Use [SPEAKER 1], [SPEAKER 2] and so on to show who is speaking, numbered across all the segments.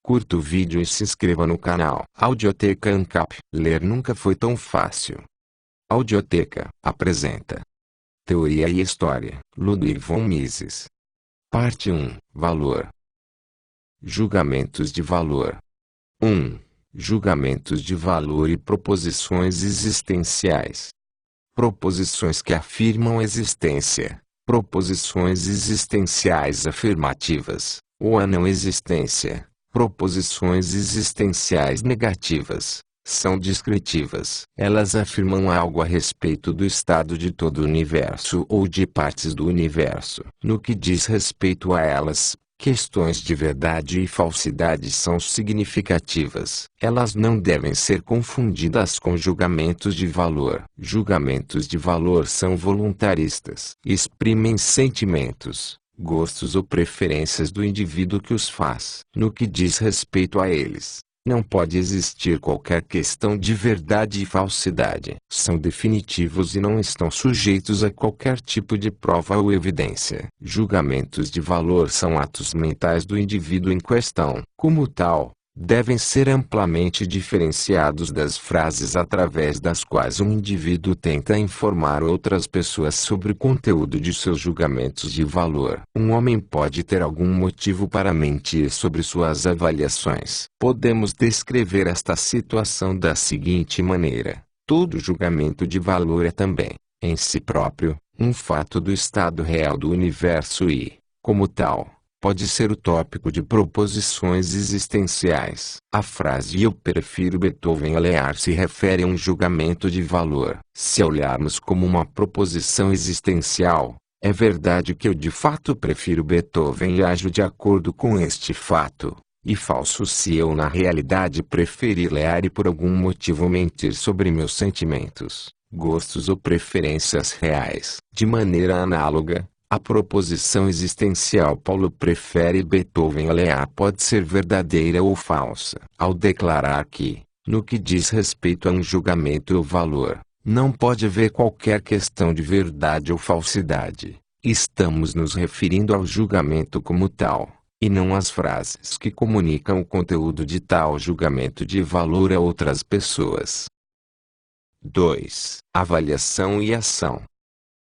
[SPEAKER 1] Curta o vídeo e se inscreva no canal. Audioteca ANCAP. Ler nunca foi tão fácil. Audioteca apresenta Teoria e História, Ludwig von Mises. Parte 1. Valor. Julgamentos de valor. 1. Julgamentos de valor e proposições existenciais. Proposições que afirmam a existência. Proposições existenciais afirmativas, ou a não existência. Proposições existenciais negativas são descritivas. Elas afirmam algo a respeito do estado de todo o universo ou de partes do universo. No que diz respeito a elas, questões de verdade e falsidade são significativas. Elas não devem ser confundidas com julgamentos de valor. Julgamentos de valor são voluntaristas. Exprimem sentimentos, gostos ou preferências do indivíduo que os faz. No que diz respeito a eles, não pode existir qualquer questão de verdade e falsidade. São definitivos e não estão sujeitos a qualquer tipo de prova ou evidência. Julgamentos de valor são atos mentais do indivíduo em questão. Como tal, devem ser amplamente diferenciados das frases através das quais um indivíduo tenta informar outras pessoas sobre o conteúdo de seus julgamentos de valor. Um homem pode ter algum motivo para mentir sobre suas avaliações. Podemos descrever esta situação da seguinte maneira: todo julgamento de valor é também, em si próprio, um fato do estado real do universo e, como tal, pode ser o tópico de proposições existenciais. A frase "eu prefiro Beethoven a Lear" se refere a um julgamento de valor. Se olharmos como uma proposição existencial, é verdade que eu de fato prefiro Beethoven e ajo de acordo com este fato, e falso se eu na realidade preferir Lear e por algum motivo mentir sobre meus sentimentos, gostos ou preferências reais. De maneira análoga, a proposição existencial "Paulo prefere Beethoven a Lear" pode ser verdadeira ou falsa. Ao declarar que, no que diz respeito a um julgamento ou valor, não pode haver qualquer questão de verdade ou falsidade, estamos nos referindo ao julgamento como tal, e não às frases que comunicam o conteúdo de tal julgamento de valor a outras pessoas. 2. Avaliação e ação.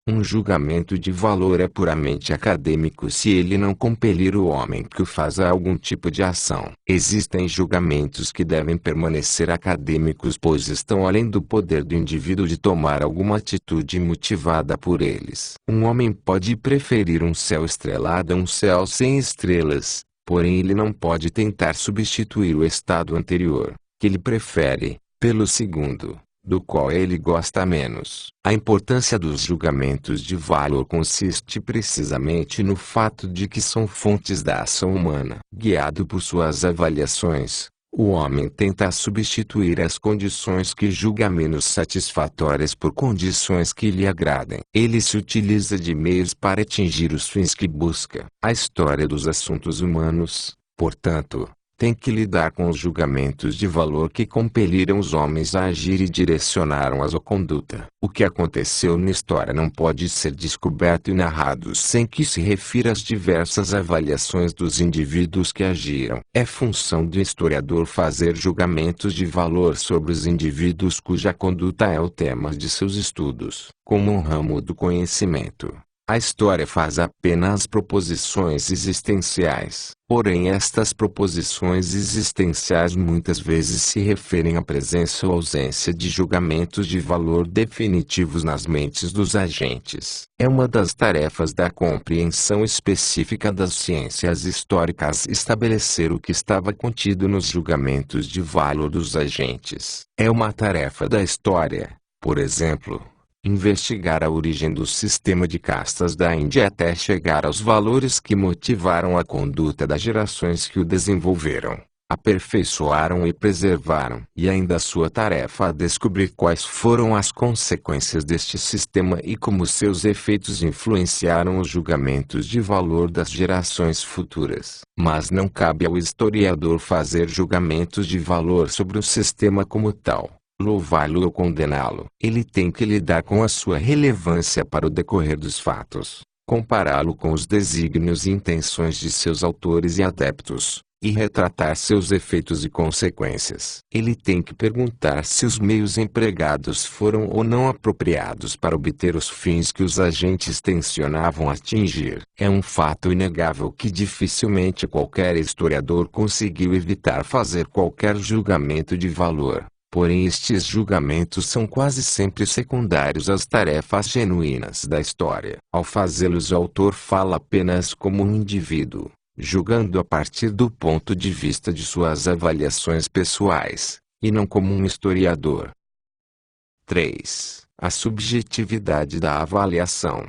[SPEAKER 1] Um julgamento de valor é puramente acadêmico se ele não compelir o homem que o faz a algum tipo de ação. Existem julgamentos que devem permanecer acadêmicos pois estão além do poder do indivíduo de tomar alguma atitude motivada por eles. Um homem pode preferir um céu estrelado a um céu sem estrelas, porém ele não pode tentar substituir o estado anterior, que ele prefere, pelo segundo, do qual ele gosta menos. A importância dos julgamentos de valor consiste precisamente no fato de que são fontes da ação humana. Guiado por suas avaliações, o homem tenta substituir as condições que julga menos satisfatórias por condições que lhe agradem. Ele se utiliza de meios para atingir os fins que busca. A história dos assuntos humanos, portanto, tem que lidar com os julgamentos de valor que compeliram os homens a agir e direcionaram a sua conduta. O que aconteceu na história não pode ser descoberto e narrado sem que se refira às diversas avaliações dos indivíduos que agiram. É função do historiador fazer julgamentos de valor sobre os indivíduos cuja conduta é o tema de seus estudos. Como um ramo do conhecimento, a história faz apenas proposições existenciais. Porém estas proposições existenciais muitas vezes se referem à presença ou ausência de julgamentos de valor definitivos nas mentes dos agentes. É uma das tarefas da compreensão específica das ciências históricas estabelecer o que estava contido nos julgamentos de valor dos agentes. É uma tarefa da história, por exemplo, investigar a origem do sistema de castas da Índia até chegar aos valores que motivaram a conduta das gerações que o desenvolveram, aperfeiçoaram e preservaram. E ainda a sua tarefa a descobrir quais foram as consequências deste sistema e como seus efeitos influenciaram os julgamentos de valor das gerações futuras. Mas não cabe ao historiador fazer julgamentos de valor sobre o sistema como tal, louvá-lo ou condená-lo. Ele tem que lidar com a sua relevância para o decorrer dos fatos, compará-lo com os desígnios e intenções de seus autores e adeptos, e retratar seus efeitos e consequências. Ele tem que perguntar se os meios empregados foram ou não apropriados para obter os fins que os agentes tensionavam atingir. É um fato inegável que dificilmente qualquer historiador conseguiu evitar fazer qualquer julgamento de valor. Porém, estes julgamentos são quase sempre secundários às tarefas genuínas da história. Ao fazê-los, o autor fala apenas como um indivíduo, julgando a partir do ponto de vista de suas avaliações pessoais, e não como um historiador. 3. A subjetividade da avaliação.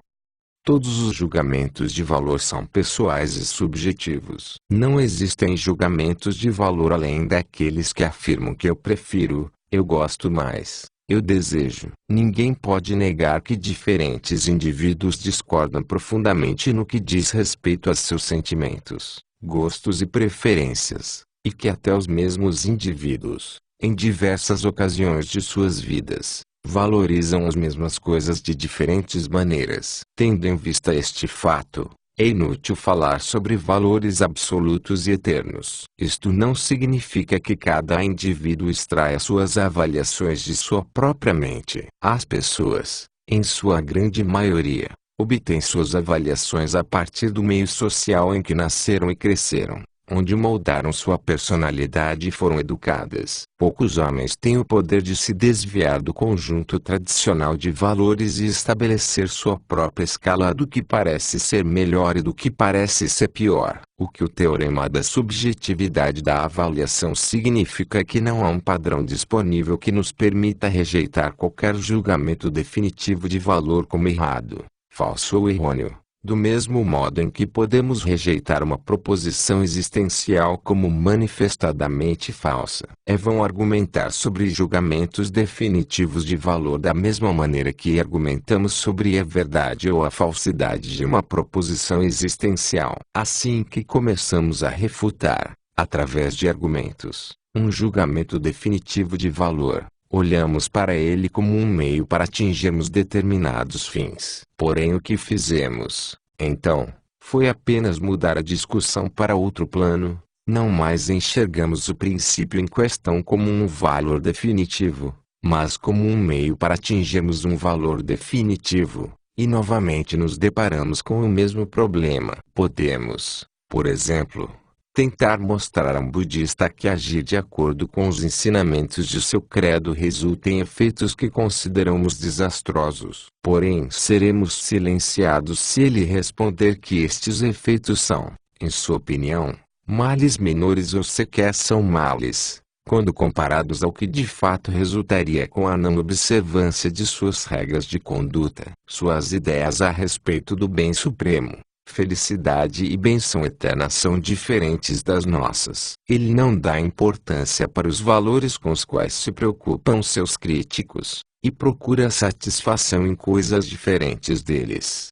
[SPEAKER 1] Todos os julgamentos de valor são pessoais e subjetivos. Não existem julgamentos de valor além daqueles que afirmam que eu prefiro, eu gosto mais, eu desejo. Ninguém pode negar que diferentes indivíduos discordam profundamente no que diz respeito a seus sentimentos, gostos e preferências, e que até os mesmos indivíduos, em diversas ocasiões de suas vidas, valorizam as mesmas coisas de diferentes maneiras. Tendo em vista este fato, é inútil falar sobre valores absolutos e eternos. Isto não significa que cada indivíduo extraia suas avaliações de sua própria mente. As pessoas, em sua grande maioria, obtêm suas avaliações a partir do meio social em que nasceram e cresceram, onde moldaram sua personalidade e foram educadas. Poucos homens têm o poder de se desviar do conjunto tradicional de valores e estabelecer sua própria escala do que parece ser melhor e do que parece ser pior. O que o teorema da subjetividade da avaliação significa é que não há um padrão disponível que nos permita rejeitar qualquer julgamento definitivo de valor como errado, falso ou errôneo. Do mesmo modo em que podemos rejeitar uma proposição existencial como manifestadamente falsa. É vão argumentar sobre julgamentos definitivos de valor da mesma maneira que argumentamos sobre a verdade ou a falsidade de uma proposição existencial. Assim que começamos a refutar, através de argumentos, um julgamento definitivo de valor, olhamos para ele como um meio para atingirmos determinados fins. Porém, o que fizemos, então, foi apenas mudar a discussão para outro plano. Não mais enxergamos o princípio em questão como um valor definitivo, mas como um meio para atingirmos um valor definitivo, e novamente nos deparamos com o mesmo problema. Podemos, por exemplo, tentar mostrar a um budista que agir de acordo com os ensinamentos de seu credo resulta em efeitos que consideramos desastrosos. Porém, seremos silenciados se ele responder que estes efeitos são, em sua opinião, males menores ou sequer são males, quando comparados ao que de fato resultaria com a não observância de suas regras de conduta. Suas ideias a respeito do bem supremo, felicidade e benção eterna são diferentes das nossas. Ele não dá importância para os valores com os quais se preocupam seus críticos, e procura satisfação em coisas diferentes deles.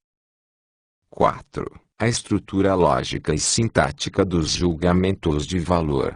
[SPEAKER 1] 4. A estrutura lógica e sintática dos julgamentos de valor.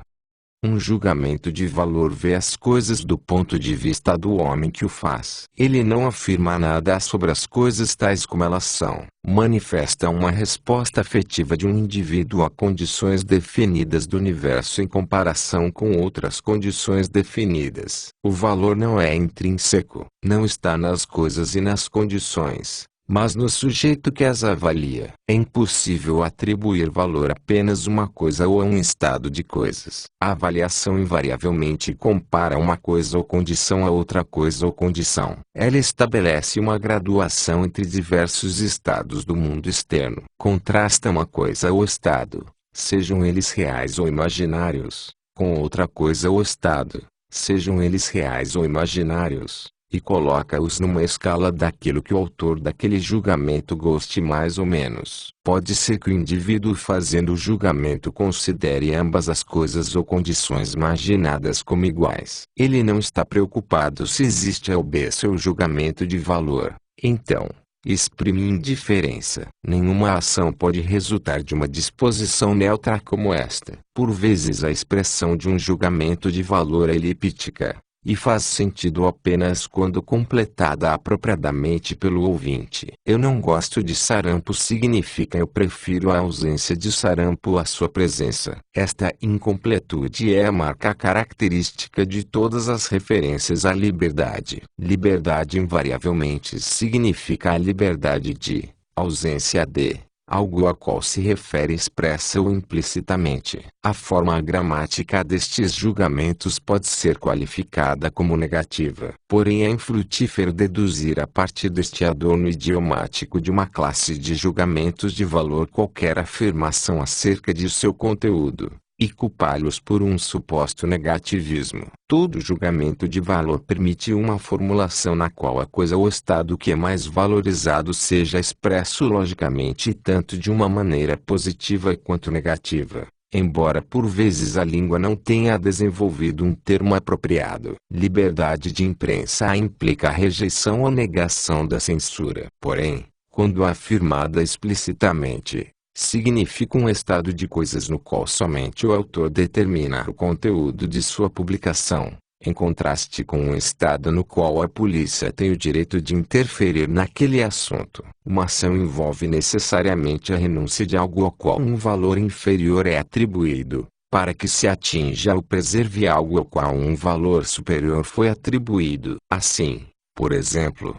[SPEAKER 1] Um julgamento de valor vê as coisas do ponto de vista do homem que o faz. Ele não afirma nada sobre as coisas tais como elas são. Manifesta uma resposta afetiva de um indivíduo a condições definidas do universo em comparação com outras condições definidas. O valor não é intrínseco, não está nas coisas e nas condições, mas no sujeito que as avalia. É impossível atribuir valor a apenas uma coisa ou a um estado de coisas. A avaliação invariavelmente compara uma coisa ou condição a outra coisa ou condição. Ela estabelece uma graduação entre diversos estados do mundo externo. Contrasta uma coisa ou estado, sejam eles reais ou imaginários, com outra coisa ou estado, sejam eles reais ou imaginários, e coloca-os numa escala daquilo que o autor daquele julgamento goste mais ou menos. Pode ser que o indivíduo fazendo o julgamento considere ambas as coisas ou condições imaginadas como iguais. Ele não está preocupado se existe ou B seu julgamento de valor. Então, exprime indiferença. Nenhuma ação pode resultar de uma disposição neutra como esta. Por vezes a expressão de um julgamento de valor é elíptica, e faz sentido apenas quando completada apropriadamente pelo ouvinte. Eu não gosto de sarampo significa eu prefiro a ausência de sarampo à sua presença. Esta incompletude é a marca característica de todas as referências à liberdade. Liberdade invariavelmente significa a liberdade de, ausência de, algo a qual se refere expressa ou implicitamente. A forma gramática destes julgamentos pode ser qualificada como negativa. Porém é infrutífero deduzir a partir deste adorno idiomático de uma classe de julgamentos de valor qualquer afirmação acerca de seu conteúdo, e culpá-los por um suposto negativismo. Todo julgamento de valor permite uma formulação na qual a coisa ou estado que é mais valorizado seja expresso logicamente tanto de uma maneira positiva quanto negativa, embora por vezes a língua não tenha desenvolvido um termo apropriado. Liberdade de imprensa implica a rejeição ou negação da censura. Porém, quando afirmada explicitamente, significa um estado de coisas no qual somente o autor determina o conteúdo de sua publicação, em contraste com um estado no qual a polícia tem o direito de interferir naquele assunto. Uma ação envolve necessariamente a renúncia de algo ao qual um valor inferior é atribuído, para que se atinja ou preserve algo ao qual um valor superior foi atribuído. Assim, por exemplo,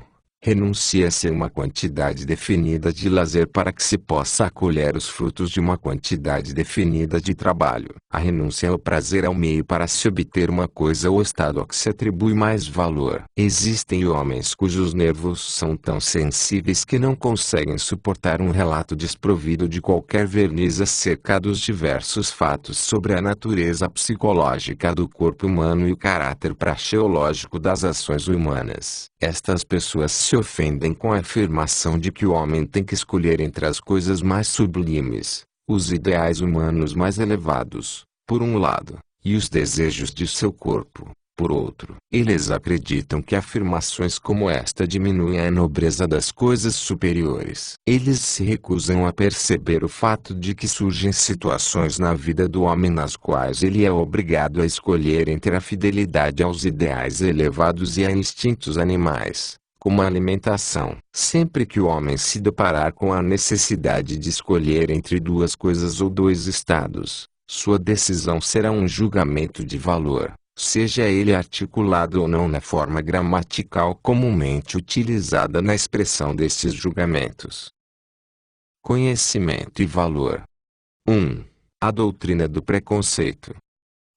[SPEAKER 1] renuncia-se a uma quantidade definida de lazer para que se possa colher os frutos de uma quantidade definida de trabalho. A renúncia ao prazer é o meio para se obter uma coisa ou estado a que se atribui mais valor. Existem homens cujos nervos são tão sensíveis que não conseguem suportar um relato desprovido de qualquer verniz acerca dos diversos fatos sobre a natureza psicológica do corpo humano e o caráter praxeológico das ações humanas. Estas pessoas se ofendem com a afirmação de que o homem tem que escolher entre as coisas mais sublimes, os ideais humanos mais elevados, por um lado, e os desejos de seu corpo, por outro. Eles acreditam que afirmações como esta diminuem a nobreza das coisas superiores. Eles se recusam a perceber o fato de que surgem situações na vida do homem nas quais ele é obrigado a escolher entre a fidelidade aos ideais elevados e a instintos animais, como a alimentação. Sempre que o homem se deparar com a necessidade de escolher entre duas coisas ou dois estados, sua decisão será um julgamento de valor, seja ele articulado ou não na forma gramatical comumente utilizada na expressão desses julgamentos. Conhecimento e valor. 1. A doutrina do preconceito.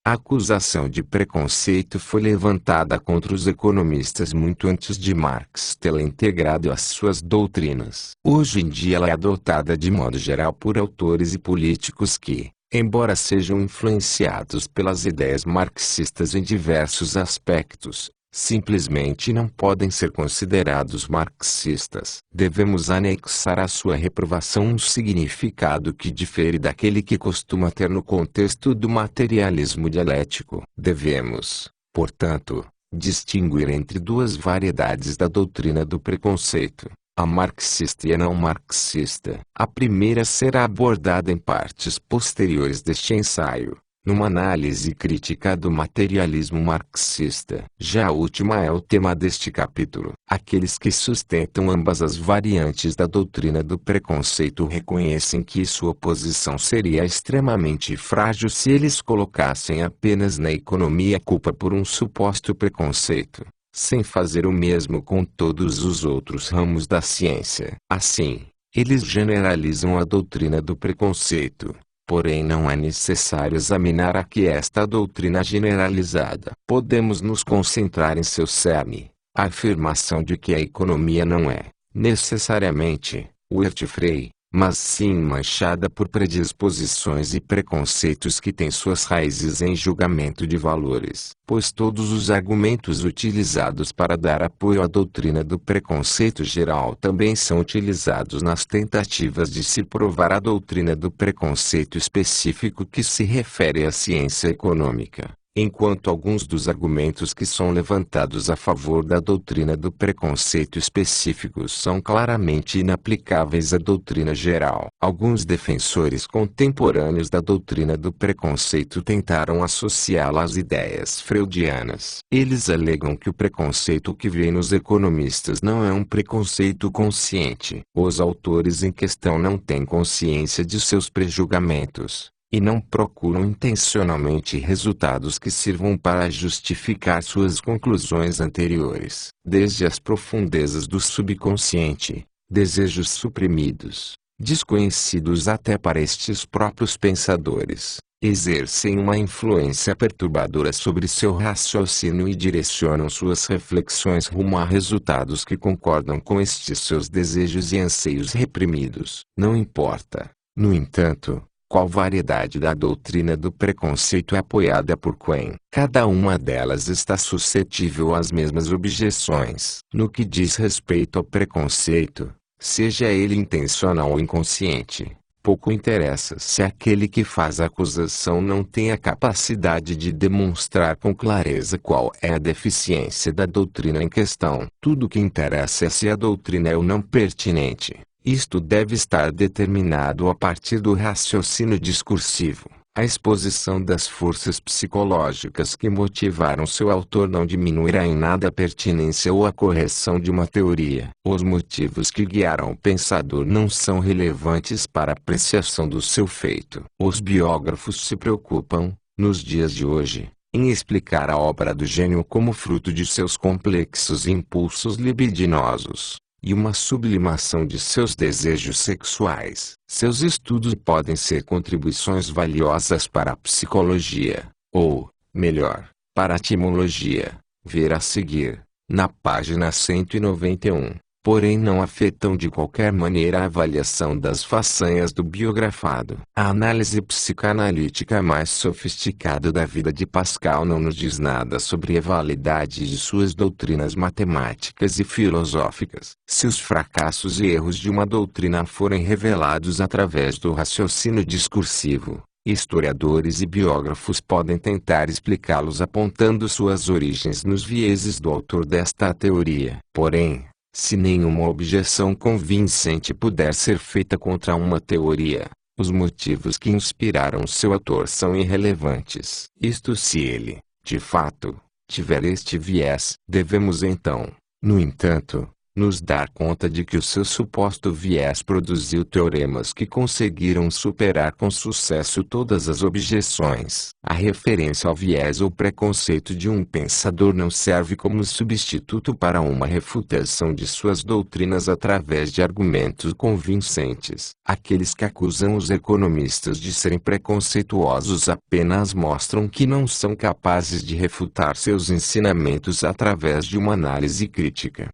[SPEAKER 1] A acusação de preconceito foi levantada contra os economistas muito antes de Marx tê-la integrado às suas doutrinas. Hoje em dia ela é adotada de modo geral por autores e políticos que, embora sejam influenciados pelas ideias marxistas em diversos aspectos, simplesmente não podem ser considerados marxistas. Devemos anexar à sua reprovação um significado que difere daquele que costuma ter no contexto do materialismo dialético. Devemos, portanto, distinguir entre duas variedades da doutrina do preconceito: a marxista e a não marxista. A primeira será abordada em partes posteriores deste ensaio, numa análise crítica do materialismo marxista. Já a última é o tema deste capítulo. Aqueles que sustentam ambas as variantes da doutrina do preconceito reconhecem que sua posição seria extremamente frágil se eles colocassem apenas na economia a culpa por um suposto preconceito, sem fazer o mesmo com todos os outros ramos da ciência. Assim, eles generalizam a doutrina do preconceito. Porém não é necessário examinar aqui esta doutrina generalizada. Podemos nos concentrar em seu cerne, a afirmação de que a economia não é, necessariamente, wert-frei, mas sim manchada por predisposições e preconceitos que têm suas raízes em julgamento de valores. Pois todos os argumentos utilizados para dar apoio à doutrina do preconceito geral também são utilizados nas tentativas de se provar a doutrina do preconceito específico que se refere à ciência econômica. Enquanto alguns dos argumentos que são levantados a favor da doutrina do preconceito específicos são claramente inaplicáveis à doutrina geral, alguns defensores contemporâneos da doutrina do preconceito tentaram associá-la às ideias freudianas. Eles alegam que o preconceito que vem nos economistas não é um preconceito consciente. Os autores em questão não têm consciência de seus prejulgamentos e não procuram intencionalmente resultados que sirvam para justificar suas conclusões anteriores. Desde as profundezas do subconsciente, desejos suprimidos, desconhecidos até para estes próprios pensadores, exercem uma influência perturbadora sobre seu raciocínio e direcionam suas reflexões rumo a resultados que concordam com estes seus desejos e anseios reprimidos. Não importa, no entanto, qual variedade da doutrina do preconceito é apoiada por quem? Cada uma delas está suscetível às mesmas objeções. No que diz respeito ao preconceito, seja ele intencional ou inconsciente, pouco interessa se aquele que faz a acusação não tem a capacidade de demonstrar com clareza qual é a deficiência da doutrina em questão. Tudo o que interessa é se a doutrina é ou não pertinente. Isto deve estar determinado a partir do raciocínio discursivo. A exposição das forças psicológicas que motivaram seu autor não diminuirá em nada a pertinência ou a correção de uma teoria. Os motivos que guiaram o pensador não são relevantes para a apreciação do seu feito. Os biógrafos se preocupam, nos dias de hoje, em explicar a obra do gênio como fruto de seus complexos impulsos libidinosos e uma sublimação de seus desejos sexuais. Seus estudos podem ser contribuições valiosas para a psicologia, ou, melhor, para a etimologia. Ver a seguir, na página 191. Porém não afetam de qualquer maneira a avaliação das façanhas do biografado. A análise psicanalítica mais sofisticada da vida de Pascal não nos diz nada sobre a validade de suas doutrinas matemáticas e filosóficas. Se os fracassos e erros de uma doutrina forem revelados através do raciocínio discursivo, historiadores e biógrafos podem tentar explicá-los apontando suas origens nos vieses do autor desta teoria. Porém, se nenhuma objeção convincente puder ser feita contra uma teoria, os motivos que inspiraram seu autor são irrelevantes. Isto se ele, de fato, tiver este viés. Devemos então, no entanto, nos dar conta de que o seu suposto viés produziu teoremas que conseguiram superar com sucesso todas as objeções. A referência ao viés ou preconceito de um pensador não serve como substituto para uma refutação de suas doutrinas através de argumentos convincentes. Aqueles que acusam os economistas de serem preconceituosos apenas mostram que não são capazes de refutar seus ensinamentos através de uma análise crítica.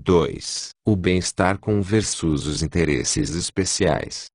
[SPEAKER 1] 2. O bem-estar com versus os interesses especiais.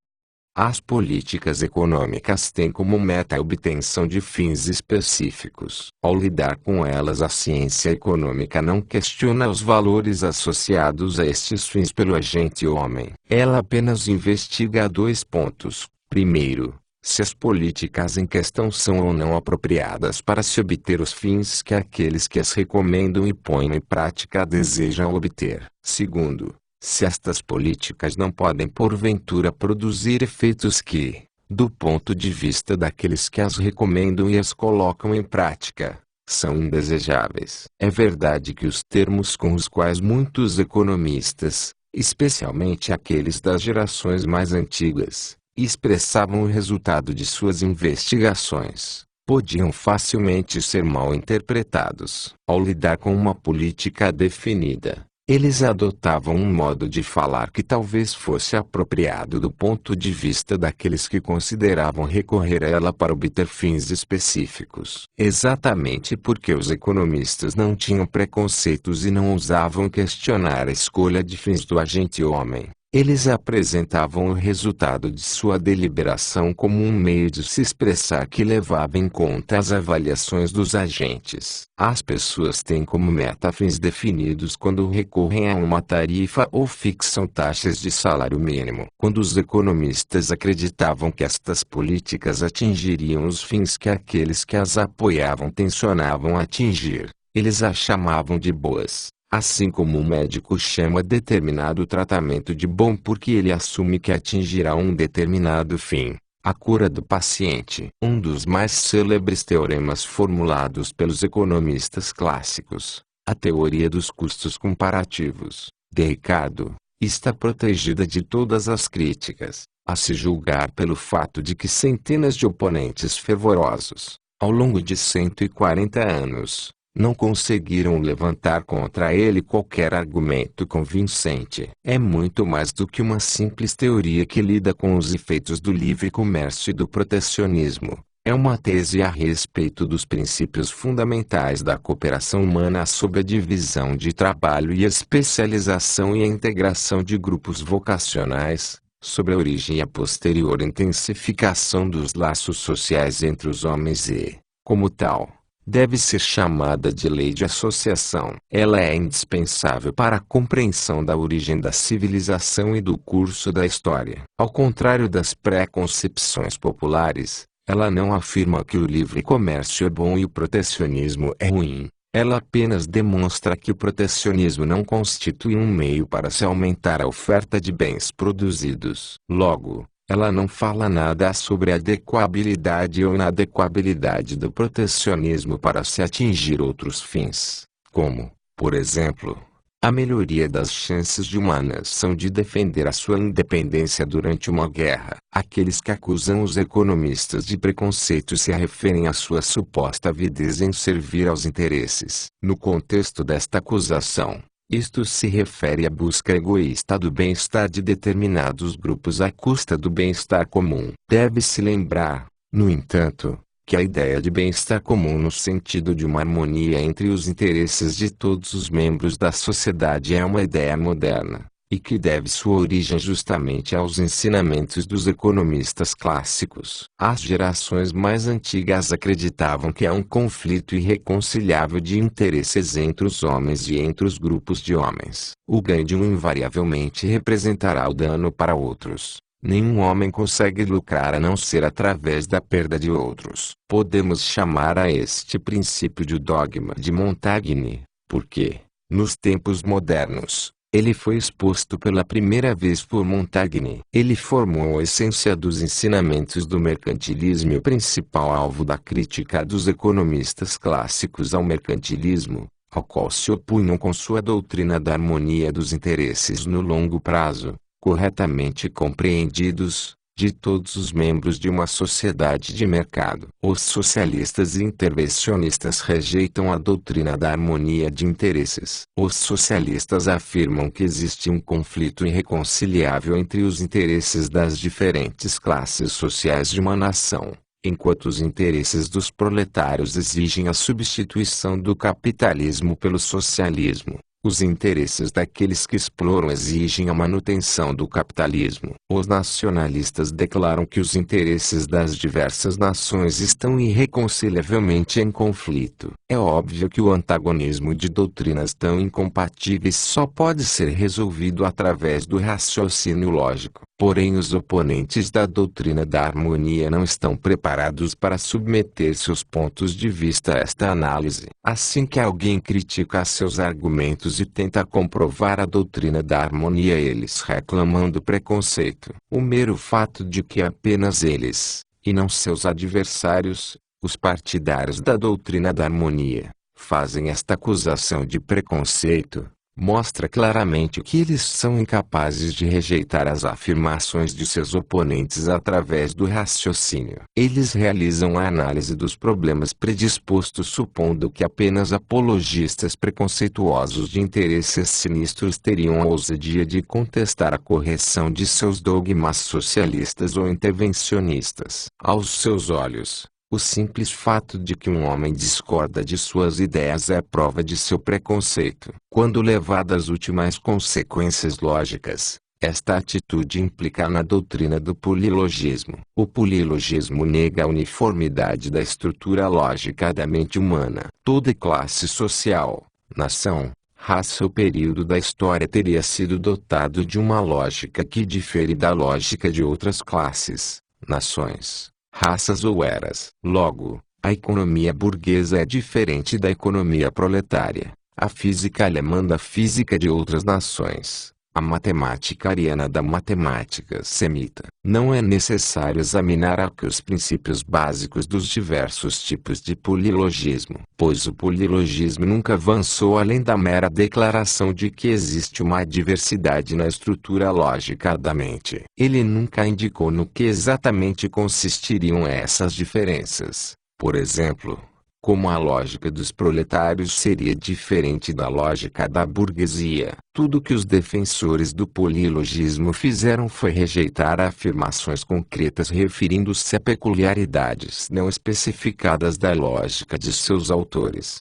[SPEAKER 1] As políticas econômicas têm como meta a obtenção de fins específicos. Ao lidar com elas, a ciência econômica não questiona os valores associados a estes fins pelo agente homem. Ela apenas investiga 2 pontos. Primeiro, se as políticas em questão são ou não apropriadas para se obter os fins que aqueles que as recomendam e põem em prática desejam obter. Segundo, se estas políticas não podem porventura produzir efeitos que, do ponto de vista daqueles que as recomendam e as colocam em prática, são indesejáveis. É verdade que os termos com os quais muitos economistas, especialmente aqueles das gerações mais antigas, expressavam o resultado de suas investigações, podiam facilmente ser mal interpretados. Ao lidar com uma política definida, eles adotavam um modo de falar que talvez fosse apropriado do ponto de vista daqueles que consideravam recorrer a ela para obter fins específicos. Exatamente porque os economistas não tinham preconceitos e não ousavam questionar a escolha de fins do agente homem, Eles apresentavam o resultado de sua deliberação como um meio de se expressar que levava em conta as avaliações dos agentes. As pessoas têm como meta fins definidos quando recorrem a uma tarifa ou fixam taxas de salário mínimo. Quando os economistas acreditavam que estas políticas atingiriam os fins que aqueles que as apoiavam tensionavam atingir, eles as chamavam de boas. Assim como um médico chama determinado tratamento de bom porque ele assume que atingirá um determinado fim, a cura do paciente. Um dos mais célebres teoremas formulados pelos economistas clássicos, a teoria dos custos comparativos, de Ricardo, está protegida de todas as críticas, a se julgar pelo fato de que centenas de oponentes fervorosos, ao longo de 140 anos, não conseguiram levantar contra ele qualquer argumento convincente. É muito mais do que uma simples teoria que lida com os efeitos do livre comércio e do protecionismo. É uma tese a respeito dos princípios fundamentais da cooperação humana sobre a divisão de trabalho e a especialização e a integração de grupos vocacionais, sobre a origem e a posterior intensificação dos laços sociais entre os homens e, como tal, deve ser chamada de lei de associação. Ela é indispensável para a compreensão da origem da civilização e do curso da história. Ao contrário das preconcepções populares, ela não afirma que o livre comércio é bom e o protecionismo é ruim. Ela apenas demonstra que o protecionismo não constitui um meio para se aumentar a oferta de bens produzidos. Logo, ela não fala nada sobre a adequabilidade ou inadequabilidade do protecionismo para se atingir outros fins, como, por exemplo, a melhoria das chances de uma nação de defender a sua independência durante uma guerra. Aqueles que acusam os economistas de preconceito se referem à sua suposta avidez em servir aos interesses. No contexto desta acusação, isto se refere à busca egoísta do bem-estar de determinados grupos à custa do bem-estar comum. Deve-se lembrar, no entanto, que a ideia de bem-estar comum no sentido de uma harmonia entre os interesses de todos os membros da sociedade é uma ideia moderna, e que deve sua origem justamente aos ensinamentos dos economistas clássicos. As gerações mais antigas acreditavam que há um conflito irreconciliável de interesses entre os homens e entre os grupos de homens. O ganho de um invariavelmente representará o dano para outros. Nenhum homem consegue lucrar a não ser através da perda de outros. Podemos chamar a este princípio de o dogma de Montaigne, porque, nos tempos modernos, ele foi exposto pela primeira vez por Montaigne. Ele formou a essência dos ensinamentos do mercantilismo e o principal alvo da crítica dos economistas clássicos ao mercantilismo, ao qual se opunham com sua doutrina da harmonia dos interesses no longo prazo, corretamente compreendidos, de todos os membros de uma sociedade de mercado. Os socialistas e intervencionistas rejeitam a doutrina da harmonia de interesses. Os socialistas afirmam que existe um conflito irreconciliável entre os interesses das diferentes classes sociais de uma nação, enquanto os interesses dos proletários exigem a substituição do capitalismo pelo socialismo. Os interesses daqueles que exploram exigem a manutenção do capitalismo. Os nacionalistas declaram que os interesses das diversas nações estão irreconciliavelmente em conflito. É óbvio que o antagonismo de doutrinas tão incompatíveis só pode ser resolvido através do raciocínio lógico. Porém, os oponentes da doutrina da harmonia não estão preparados para submeter seus pontos de vista a esta análise. Assim que alguém critica seus argumentos e tenta comprovar a doutrina da harmonia, eles reclamam do preconceito. O mero fato de que apenas eles, e não seus adversários, os partidários da doutrina da harmonia, fazem esta acusação de preconceito, mostra claramente que eles são incapazes de rejeitar as afirmações de seus oponentes através do raciocínio. Eles realizam a análise dos problemas predispostos supondo que apenas apologistas preconceituosos de interesses sinistros teriam a ousadia de contestar a correção de seus dogmas socialistas ou intervencionistas. Aos seus olhos, o simples fato de que um homem discorda de suas ideias é prova de seu preconceito. Quando levado às últimas consequências lógicas, Esta atitude implica na doutrina do polilogismo. O polilogismo nega a uniformidade da estrutura lógica da mente humana. Toda classe social, nação, raça ou período da história teria sido dotado de uma lógica que difere da lógica de outras classes, nações, raças ou eras. Logo, a economia burguesa é diferente da economia proletária, a física alemã da física de outras nações, a matemática ariana da matemática semita. Não é necessário examinar aqui os princípios básicos dos diversos tipos de polilogismo, pois o polilogismo nunca avançou além da mera declaração de que existe uma diversidade na estrutura lógica da mente. Ele nunca indicou no que exatamente consistiriam essas diferenças. Por exemplo, como a lógica dos proletários seria diferente da lógica da burguesia. Tudo que os defensores do polilogismo fizeram foi rejeitar afirmações concretas referindo-se a peculiaridades não especificadas da lógica de seus autores.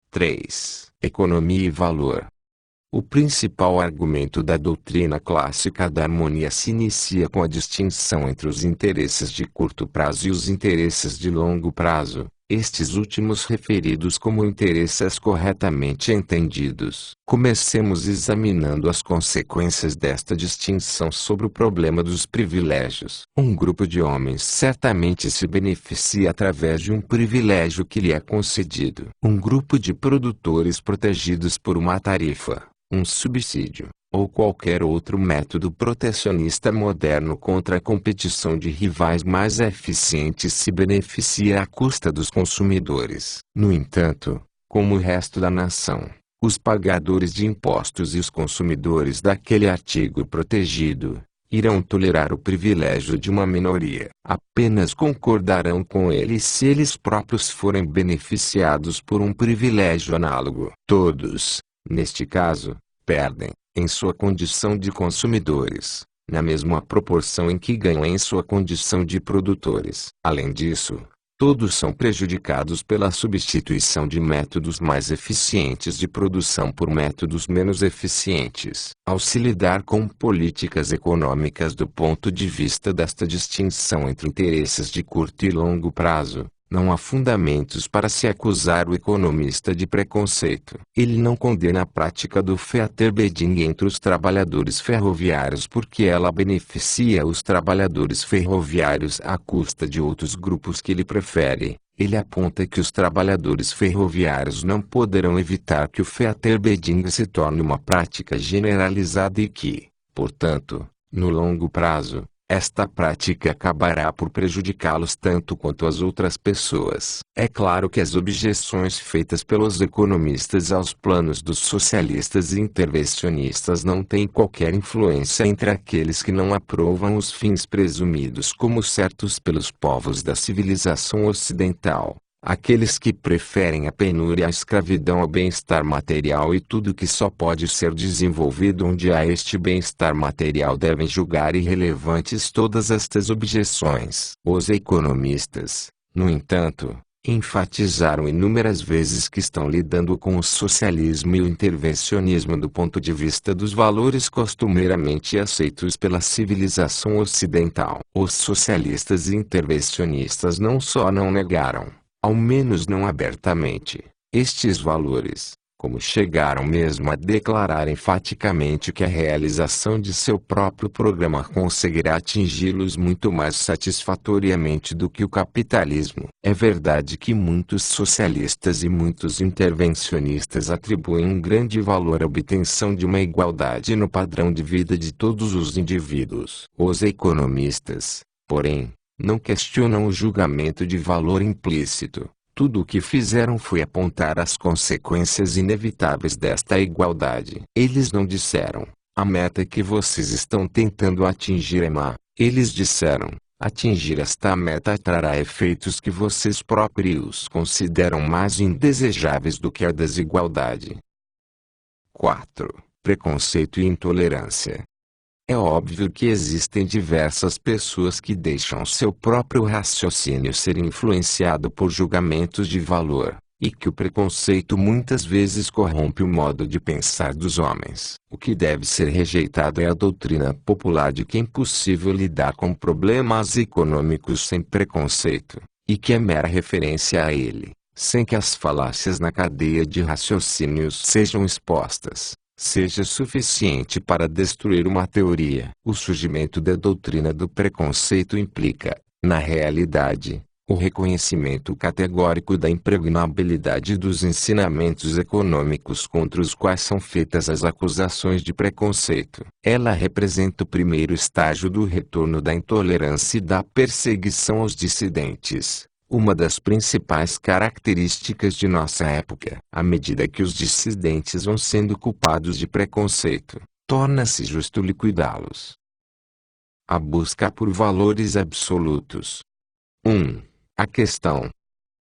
[SPEAKER 1] 3. Economia e valor. O principal argumento da doutrina clássica da harmonia se inicia com a distinção entre os interesses de curto prazo e os interesses de longo prazo, estes últimos referidos como interesses corretamente entendidos. Comecemos examinando as consequências desta distinção sobre o problema dos privilégios. Um grupo de homens certamente se beneficia através de um privilégio que lhe é concedido. Um grupo de produtores protegidos por uma tarifa, um subsídio, ou qualquer outro método protecionista moderno contra a competição de rivais mais eficientes se beneficia à custa dos consumidores. No entanto, como o resto da nação, os pagadores de impostos e os consumidores daquele artigo protegido irão tolerar o privilégio de uma minoria. Apenas concordarão com ele se eles próprios forem beneficiados por um privilégio análogo. Todos, neste caso, perdem, em sua condição de consumidores, na mesma proporção em que ganham em sua condição de produtores. Além disso, todos são prejudicados pela substituição de métodos mais eficientes de produção por métodos menos eficientes. Ao se lidar com políticas econômicas do ponto de vista desta distinção entre interesses de curto e longo prazo, não há fundamentos para se acusar o economista de preconceito. Ele não condena a prática do Fair-Bidding entre os trabalhadores ferroviários porque ela beneficia os trabalhadores ferroviários à custa de outros grupos que ele prefere. Ele aponta que os trabalhadores ferroviários não poderão evitar que o Fair-Bidding se torne uma prática generalizada e que, portanto, no longo prazo, esta prática acabará por prejudicá-los tanto quanto as outras pessoas. É claro que as objeções feitas pelos economistas aos planos dos socialistas e intervencionistas não têm qualquer influência entre aqueles que não aprovam os fins presumidos como certos pelos povos da civilização ocidental. Aqueles que preferem a penúria à escravidão ao bem-estar material e tudo que só pode ser desenvolvido onde há este bem-estar material devem julgar irrelevantes todas estas objeções. Os economistas, no entanto, enfatizaram inúmeras vezes que estão lidando com o socialismo e o intervencionismo do ponto de vista dos valores costumeiramente aceitos pela civilização ocidental. Os socialistas e intervencionistas não só não negaram, ao menos não abertamente, estes valores, como chegaram mesmo a declarar enfaticamente que a realização de seu próprio programa conseguirá atingi-los muito mais satisfatoriamente do que o capitalismo. É verdade que muitos socialistas e muitos intervencionistas atribuem um grande valor à obtenção de uma igualdade no padrão de vida de todos os indivíduos. Os economistas, porém, não questionam o julgamento de valor implícito. Tudo o que fizeram foi apontar as consequências inevitáveis desta igualdade. Eles não disseram, a meta que vocês estão tentando atingir é má. Eles disseram, atingir esta meta trará efeitos que vocês próprios consideram mais indesejáveis do que a desigualdade. 4. Preconceito e intolerância. É óbvio que existem diversas pessoas que deixam seu próprio raciocínio ser influenciado por julgamentos de valor, e que o preconceito muitas vezes corrompe o modo de pensar dos homens. O que deve ser rejeitado é a doutrina popular de que é impossível lidar com problemas econômicos sem preconceito, e que é mera referência a ele, sem que as falácias na cadeia de raciocínios sejam expostas, seja suficiente para destruir uma teoria. O surgimento da doutrina do preconceito implica, na realidade, o reconhecimento categórico da impregnabilidade dos ensinamentos econômicos contra os quais são feitas as acusações de preconceito. Ela representa o primeiro estágio do retorno da intolerância e da perseguição aos dissidentes, uma das principais características de nossa época. À medida que os dissidentes vão sendo culpados de preconceito, torna-se justo liquidá-los. A busca por valores absolutos. 1. A questão.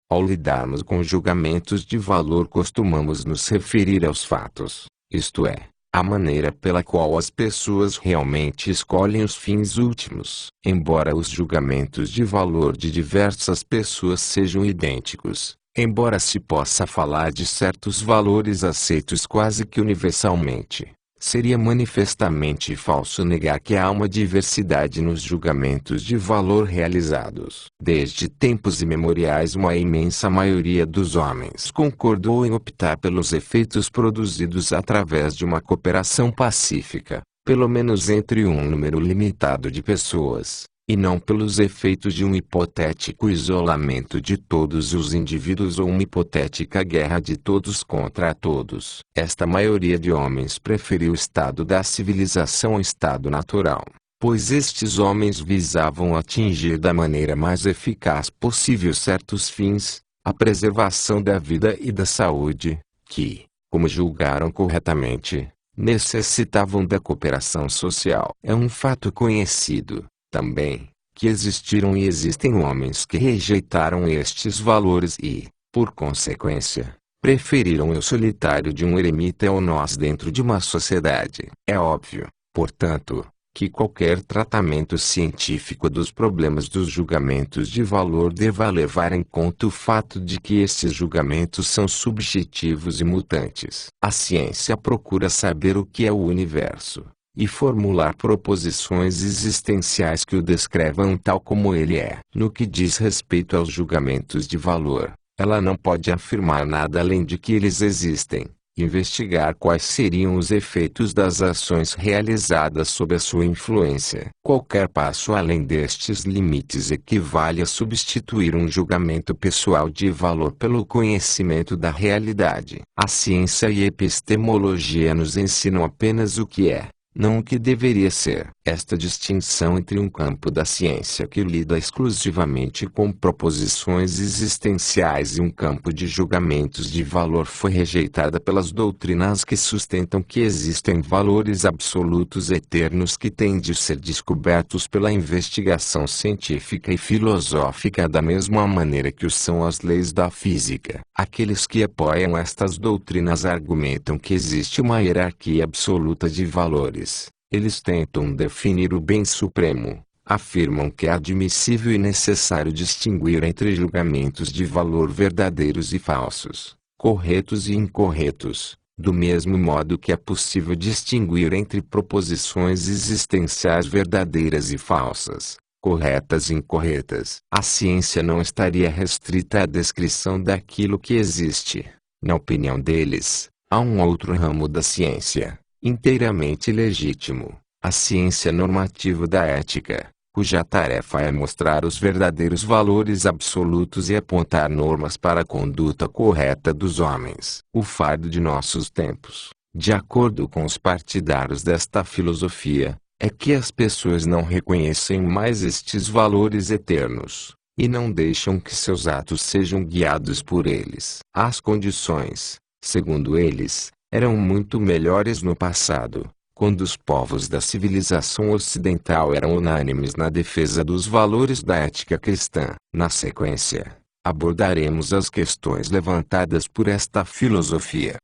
[SPEAKER 1] Ao lidarmos com julgamentos de valor, costumamos nos referir aos fatos, isto é, a maneira pela qual as pessoas realmente escolhem os fins últimos. Embora os julgamentos de valor de diversas pessoas sejam idênticos, embora se possa falar de certos valores aceitos quase que universalmente, seria manifestamente falso negar que há uma diversidade nos julgamentos de valor realizados. Desde tempos imemoriais, uma imensa maioria dos homens concordou em optar pelos efeitos produzidos através de uma cooperação pacífica, pelo menos entre um número limitado de pessoas, e não pelos efeitos de um hipotético isolamento de todos os indivíduos ou uma hipotética guerra de todos contra todos. Esta maioria de homens preferiu o estado da civilização ao estado natural, pois estes homens visavam atingir da maneira mais eficaz possível certos fins, a preservação da vida e da saúde, que, como julgaram corretamente, necessitavam da cooperação social. É um fato conhecido, também, que existiram e existem homens que rejeitaram estes valores e, por consequência, preferiram o solitário de um eremita ao nós dentro de uma sociedade. É óbvio, portanto, que qualquer tratamento científico dos problemas dos julgamentos de valor deva levar em conta o fato de que estes julgamentos são subjetivos e mutantes. A ciência procura saber o que é o universo e formular proposições existenciais que o descrevam tal como ele é. No que diz respeito aos julgamentos de valor, ela não pode afirmar nada além de que eles existem, investigar quais seriam os efeitos das ações realizadas sob a sua influência. Qualquer passo além destes limites equivale a substituir um julgamento pessoal de valor pelo conhecimento da realidade. A ciência e a epistemologia nos ensinam apenas o que é, não o que deveria ser. Esta distinção entre um campo da ciência que lida exclusivamente com proposições existenciais e um campo de julgamentos de valor foi rejeitada pelas doutrinas que sustentam que existem valores absolutos eternos que têm de ser descobertos pela investigação científica e filosófica da mesma maneira que o são as leis da física. Aqueles que apoiam estas doutrinas argumentam que existe uma hierarquia absoluta de valores. Eles tentam definir o bem supremo, afirmam que é admissível e necessário distinguir entre julgamentos de valor verdadeiros e falsos, corretos e incorretos, do mesmo modo que é possível distinguir entre proposições existenciais verdadeiras e falsas, corretas e incorretas. A ciência não estaria restrita à descrição daquilo que existe. Na opinião deles, há um outro ramo da ciência, inteiramente legítimo, a ciência normativa da ética, cuja tarefa é mostrar os verdadeiros valores absolutos e apontar normas para a conduta correta dos homens. O fardo de nossos tempos, de acordo com os partidários desta filosofia, é que as pessoas não reconhecem mais estes valores eternos, e não deixam que seus atos sejam guiados por eles. As condições, segundo eles, eram muito melhores no passado, quando os povos da civilização ocidental eram unânimes na defesa dos valores da ética cristã. Na sequência, abordaremos as questões levantadas por esta filosofia.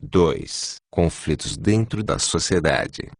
[SPEAKER 1] 2. Conflitos dentro da sociedade.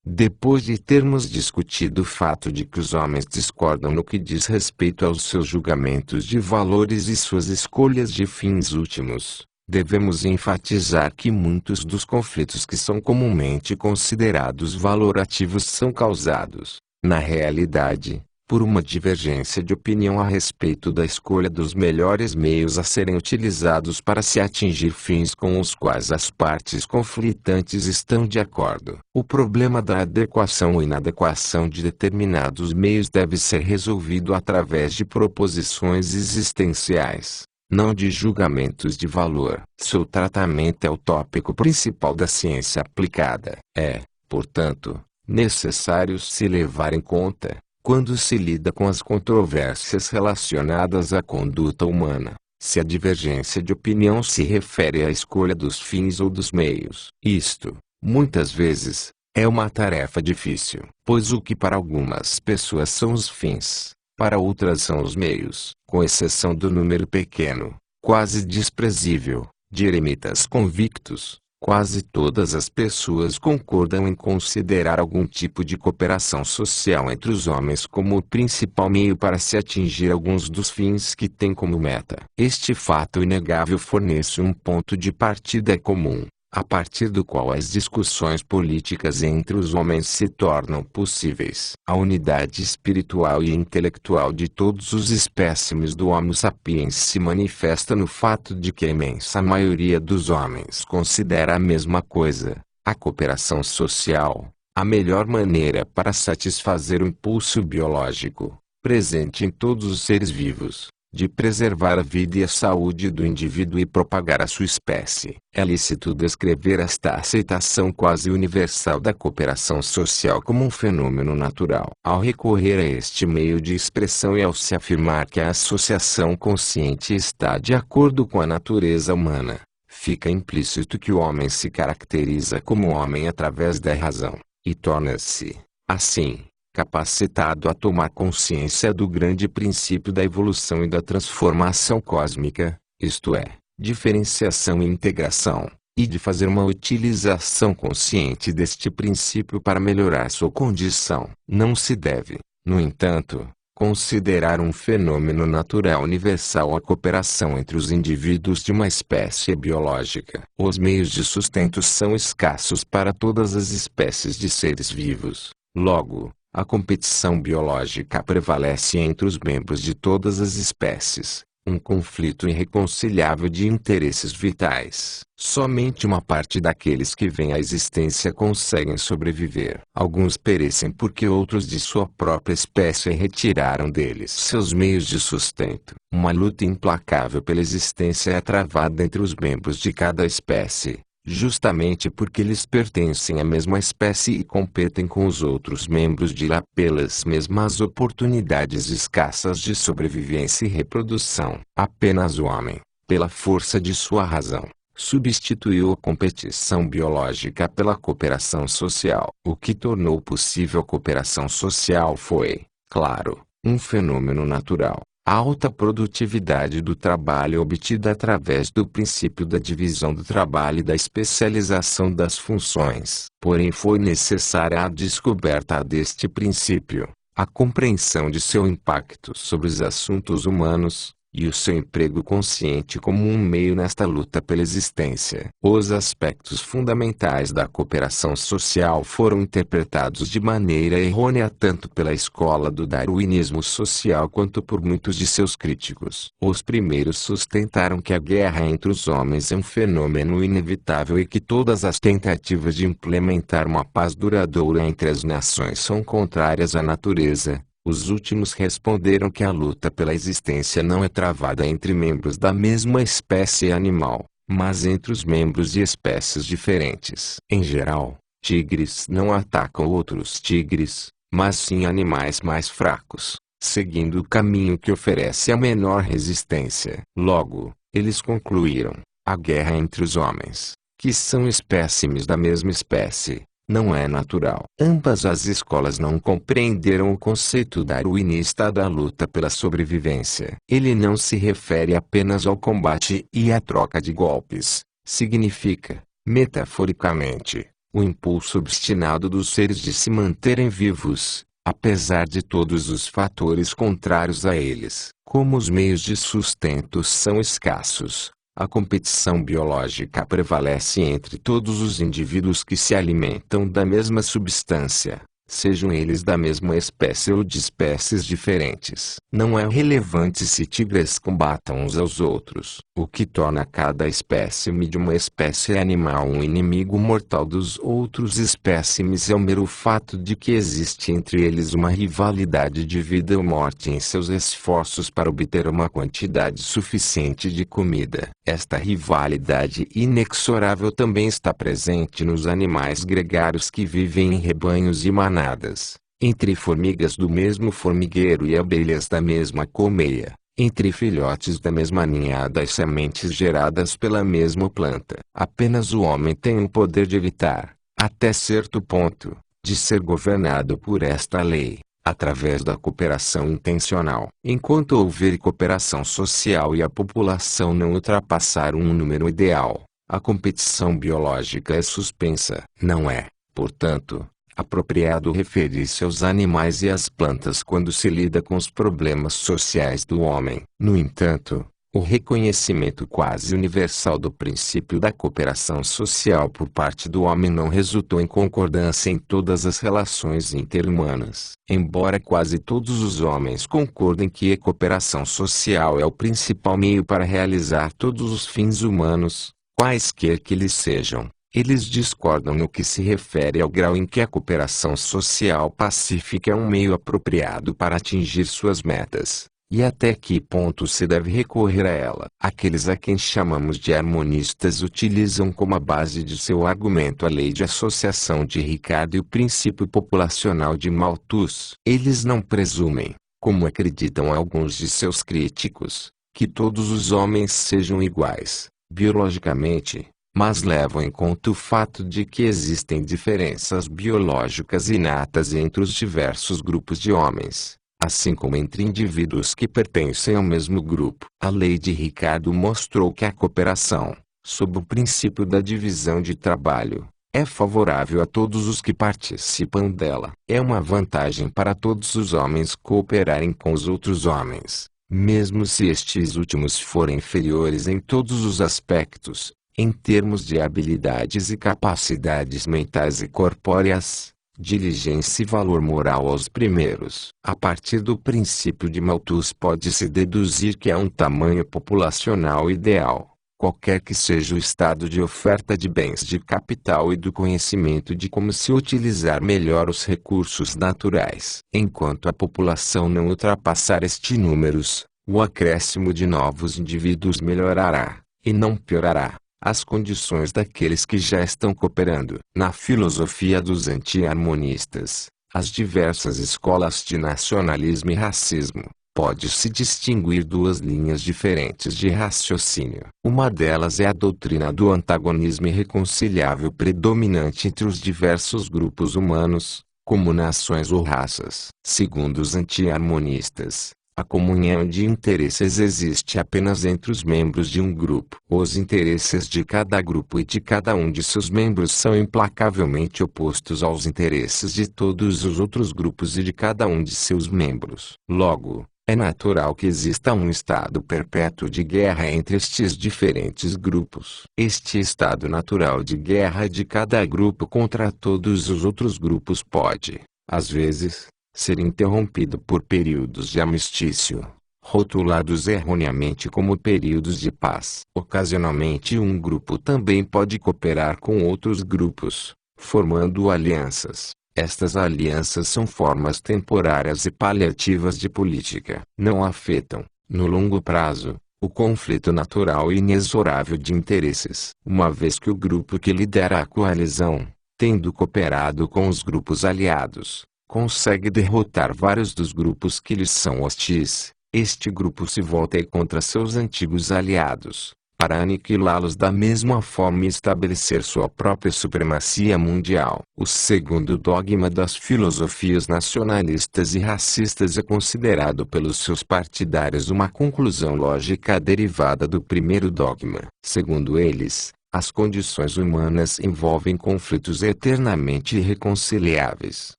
[SPEAKER 1] Depois de termos discutido o fato de que os homens discordam no que diz respeito aos seus julgamentos de valores e suas escolhas de fins últimos, devemos enfatizar que muitos dos conflitos que são comumente considerados valorativos são causados, na realidade, por uma divergência de opinião a respeito da escolha dos melhores meios a serem utilizados para se atingir fins com os quais as partes conflitantes estão de acordo. O problema da adequação ou inadequação de determinados meios deve ser resolvido através de proposições existenciais, não de julgamentos de valor. Seu tratamento é o tópico principal da ciência aplicada. É, portanto, necessário se levar em conta, quando se lida com as controvérsias relacionadas à conduta humana, se a divergência de opinião se refere à escolha dos fins ou dos meios. Isto, muitas vezes, é uma tarefa difícil, pois o que para algumas pessoas são os fins, para outras são os meios, com exceção do número pequeno, quase desprezível, de eremitas convictos. Quase todas as pessoas concordam em considerar algum tipo de cooperação social entre os homens como o principal meio para se atingir alguns dos fins que têm como meta. Este fato inegável fornece um ponto de partida comum, a partir do qual as discussões políticas entre os homens se tornam possíveis. A unidade espiritual e intelectual de todos os espécimes do Homo sapiens se manifesta no fato de que a imensa maioria dos homens considera a mesma coisa: a cooperação social, a melhor maneira para satisfazer o impulso biológico, presente em todos os seres vivos, de preservar a vida e a saúde do indivíduo e propagar a sua espécie. É lícito descrever esta aceitação quase universal da cooperação social como um fenômeno natural. Ao recorrer a este meio de expressão e ao se afirmar que a associação consciente está de acordo com a natureza humana, fica implícito que o homem se caracteriza como homem através da razão, e torna-se, assim, capacitado a tomar consciência do grande princípio da evolução e da transformação cósmica, isto é, diferenciação e integração, e de fazer uma utilização consciente deste princípio para melhorar sua condição. Não se deve, no entanto, considerar um fenômeno natural universal a cooperação entre os indivíduos de uma espécie biológica. Os meios de sustento são escassos para todas as espécies de seres vivos. Logo, a competição biológica prevalece entre os membros de todas as espécies, um conflito irreconciliável de interesses vitais. Somente uma parte daqueles que vêm à existência conseguem sobreviver. Alguns perecem porque outros de sua própria espécie retiraram deles seus meios de sustento. Uma luta implacável pela existência é travada entre os membros de cada espécie, justamente porque eles pertencem à mesma espécie e competem com os outros membros de lá pelas mesmas oportunidades escassas de sobrevivência e reprodução. Apenas o homem, pela força de sua razão, substituiu a competição biológica pela cooperação social. O que tornou possível a cooperação social foi, claro, um fenômeno natural. A alta produtividade do trabalho obtida através do princípio da divisão do trabalho e da especialização das funções. Porém, foi necessária a descoberta deste princípio, a compreensão de seu impacto sobre os assuntos humanos, e o seu emprego consciente como um meio nesta luta pela existência. Os aspectos fundamentais da cooperação social foram interpretados de maneira errônea tanto pela escola do darwinismo social quanto por muitos de seus críticos. Os primeiros sustentaram que a guerra entre os homens é um fenômeno inevitável e que todas as tentativas de implementar uma paz duradoura entre as nações são contrárias à natureza. Os últimos responderam que a luta pela existência não é travada entre membros da mesma espécie animal, mas entre os membros de espécies diferentes. Em geral, tigres não atacam outros tigres, mas sim animais mais fracos, seguindo o caminho que oferece a menor resistência. Logo, eles concluíram, a guerra entre os homens, que são espécimes da mesma espécie, não é natural. Ambas as escolas não compreenderam o conceito darwinista da luta pela sobrevivência. Ele não se refere apenas ao combate e à troca de golpes. Significa, metaforicamente, o impulso obstinado dos seres de se manterem vivos, apesar de todos os fatores contrários a eles. Como os meios de sustento são escassos, a competição biológica prevalece entre todos os indivíduos que se alimentam da mesma substância, sejam eles da mesma espécie ou de espécies diferentes. Não é relevante se tigres combatam uns aos outros. O que torna cada espécime de uma espécie animal um inimigo mortal dos outros espécimes é o mero fato de que existe entre eles uma rivalidade de vida ou morte em seus esforços para obter uma quantidade suficiente de comida. Esta rivalidade inexorável também está presente nos animais gregários que vivem em rebanhos e manadas, entre formigas do mesmo formigueiro e abelhas da mesma colmeia, entre filhotes da mesma ninhada e sementes geradas pela mesma planta. Apenas o homem tem o poder de evitar, até certo ponto, de ser governado por esta lei, através da cooperação intencional. Enquanto houver cooperação social e a população não ultrapassar um número ideal, a competição biológica é suspensa. Não é, portanto, apropriado referir-se aos animais e às plantas quando se lida com os problemas sociais do homem. No entanto, o reconhecimento quase universal do princípio da cooperação social por parte do homem não resultou em concordância em todas as relações interhumanas. Embora quase todos os homens concordem que a cooperação social é o principal meio para realizar todos os fins humanos, quaisquer que eles sejam, eles discordam no que se refere ao grau em que a cooperação social pacífica é um meio apropriado para atingir suas metas, e até que ponto se deve recorrer a ela. Aqueles a quem chamamos de harmonistas utilizam como a base de seu argumento a lei de associação de Ricardo e o princípio populacional de Malthus. Eles não presumem, como acreditam alguns de seus críticos, que todos os homens sejam iguais, biologicamente, mas levam em conta o fato de que existem diferenças biológicas inatas entre os diversos grupos de homens, assim como entre indivíduos que pertencem ao mesmo grupo. A lei de Ricardo mostrou que a cooperação, sob o princípio da divisão de trabalho, é favorável a todos os que participam dela. É uma vantagem para todos os homens cooperarem com os outros homens, mesmo se estes últimos forem inferiores em todos os aspectos, em termos de habilidades e capacidades mentais e corpóreas, diligência e valor moral aos primeiros. A partir do princípio de Malthus pode-se deduzir que há um tamanho populacional ideal, qualquer que seja o estado de oferta de bens de capital e do conhecimento de como se utilizar melhor os recursos naturais. Enquanto a população não ultrapassar estes números, o acréscimo de novos indivíduos melhorará, e não piorará, as condições daqueles que já estão cooperando. Na filosofia dos anti-harmonistas, as diversas escolas de nacionalismo e racismo, pode-se distinguir duas linhas diferentes de raciocínio. Uma delas é a doutrina do antagonismo irreconciliável predominante entre os diversos grupos humanos, como nações ou raças. Segundo os anti-harmonistas, a comunhão de interesses existe apenas entre os membros de um grupo. Os interesses de cada grupo e de cada um de seus membros são implacavelmente opostos aos interesses de todos os outros grupos e de cada um de seus membros. Logo, é natural que exista um estado perpétuo de guerra entre estes diferentes grupos. Este estado natural de guerra de cada grupo contra todos os outros grupos pode, às vezes, ser interrompido por períodos de armistício, rotulados erroneamente como períodos de paz. Ocasionalmente um grupo também pode cooperar com outros grupos, formando alianças. Estas alianças são formas temporárias e paliativas de política. Não afetam, no longo prazo, o conflito natural e inexorável de interesses. Uma vez que o grupo que lidera a coalizão, tendo cooperado com os grupos aliados, consegue derrotar vários dos grupos que lhes são hostis, este grupo se volta contra seus antigos aliados, para aniquilá-los da mesma forma e estabelecer sua própria supremacia mundial. O segundo dogma das filosofias nacionalistas e racistas é considerado pelos seus partidários uma conclusão lógica derivada do primeiro dogma. Segundo eles, As condições humanas envolvem conflitos eternamente irreconciliáveis,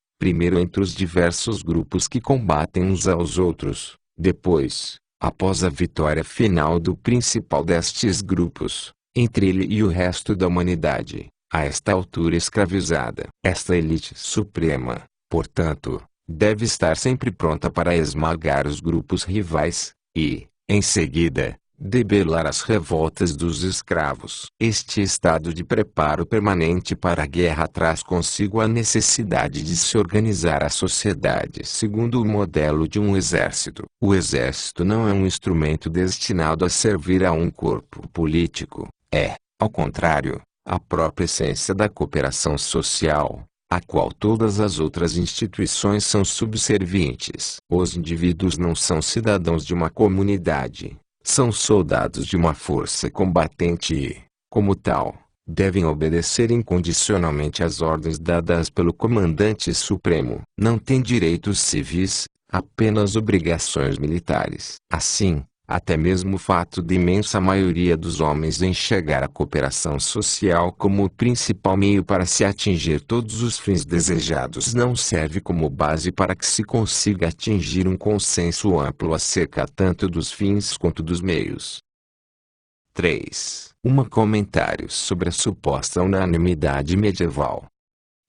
[SPEAKER 1] primeiro entre os diversos grupos que combatem uns aos outros, depois, após a vitória final do principal destes grupos, entre ele e o resto da humanidade, a esta altura escravizada. Esta elite suprema, portanto, deve estar sempre pronta para esmagar os grupos rivais, e, em seguida, debelar as revoltas dos escravos. Este estado de preparo permanente para a guerra traz consigo a necessidade de se organizar a sociedade segundo o modelo de um exército. O exército não é um instrumento destinado a servir a um corpo político, é, ao contrário, a própria essência da cooperação social, a qual todas as outras instituições são subservientes. Os indivíduos não são cidadãos de uma comunidade, são soldados de uma força combatente e, como tal, devem obedecer incondicionalmente às ordens dadas pelo comandante supremo. Não têm direitos civis, apenas obrigações militares. Assim, até mesmo o fato de imensa maioria dos homens enxergar a cooperação social como o principal meio para se atingir todos os fins desejados não serve como base para que se consiga atingir um consenso amplo acerca tanto dos fins quanto dos meios. 3. Comentário sobre a suposta unanimidade medieval.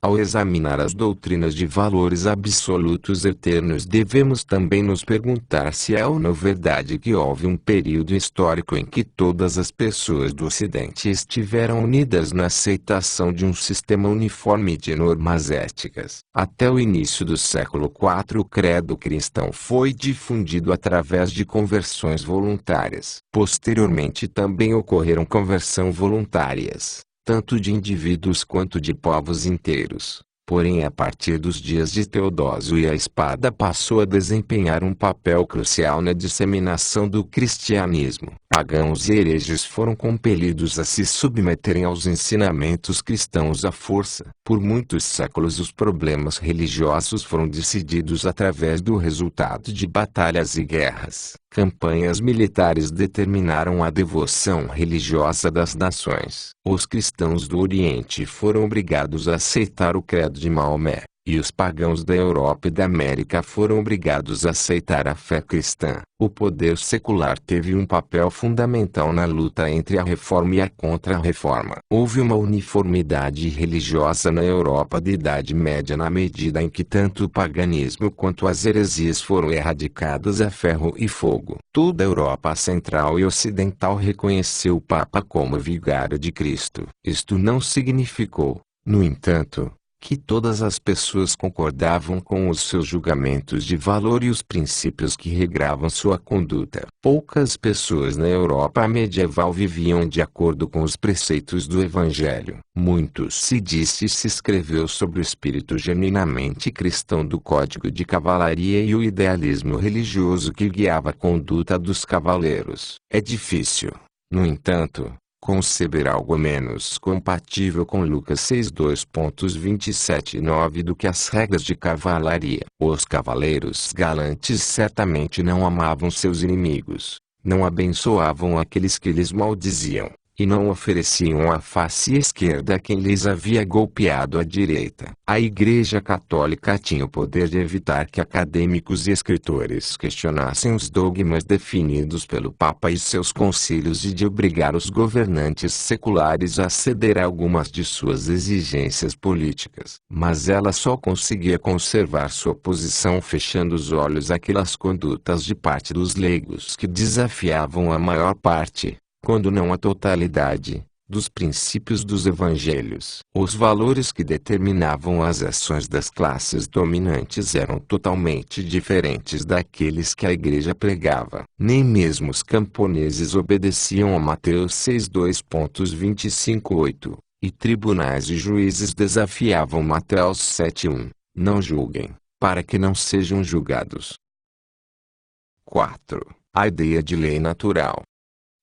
[SPEAKER 1] Ao examinar as doutrinas de valores absolutos eternos, devemos também nos perguntar se é ou não verdade que houve um período histórico em que todas as pessoas do Ocidente estiveram unidas na aceitação de um sistema uniforme de normas éticas. Até o início do século IV, o credo cristão foi difundido através de conversões voluntárias. Posteriormente também ocorreram conversões voluntárias, tanto de indivíduos quanto de povos inteiros. Porém, a partir dos dias de Teodósio a espada passou a desempenhar um papel crucial na disseminação do cristianismo. Pagãos e hereges foram compelidos a se submeterem aos ensinamentos cristãos à força. Por muitos séculos os problemas religiosos foram decididos através do resultado de batalhas e guerras. Campanhas militares determinaram a devoção religiosa das nações. Os cristãos do Oriente foram obrigados a aceitar o credo de Maomé, e os pagãos da Europa e da América foram obrigados a aceitar a fé cristã. O poder secular teve um papel fundamental na luta entre a Reforma e a Contra-Reforma. Houve uma uniformidade religiosa na Europa da Idade Média na medida em que tanto o paganismo quanto as heresias foram erradicadas a ferro e fogo. Toda a Europa central e ocidental reconheceu o Papa como vigário de Cristo. Isto não significou, no entanto, que todas as pessoas concordavam com os seus julgamentos de valor e os princípios que regravam sua conduta. Poucas pessoas na Europa medieval viviam de acordo com os preceitos do Evangelho. Muito se disse e se escreveu sobre o espírito genuinamente cristão do Código de Cavalaria e o idealismo religioso que guiava a conduta dos cavaleiros. É difícil, no entanto, conceber algo menos compatível com Lucas 6:27-9 do que as regras de cavalaria. Os cavaleiros galantes certamente não amavam seus inimigos, não abençoavam aqueles que lhes maldiziam, e não ofereciam a face esquerda a quem lhes havia golpeado a direita. A Igreja Católica tinha o poder de evitar que acadêmicos e escritores questionassem os dogmas definidos pelo Papa e seus concílios e de obrigar os governantes seculares a ceder a algumas de suas exigências políticas. Mas ela só conseguia conservar sua posição fechando os olhos àquelas condutas de parte dos leigos que desafiavam a maior parte, quando não a totalidade, dos princípios dos evangelhos. Os valores que determinavam as ações das classes dominantes eram totalmente diferentes daqueles que a igreja pregava. Nem mesmo os camponeses obedeciam a Mateus 6:25-8, e tribunais e juízes desafiavam Mateus 7:1, não julguem, para que não sejam julgados. 4. A ideia de lei natural.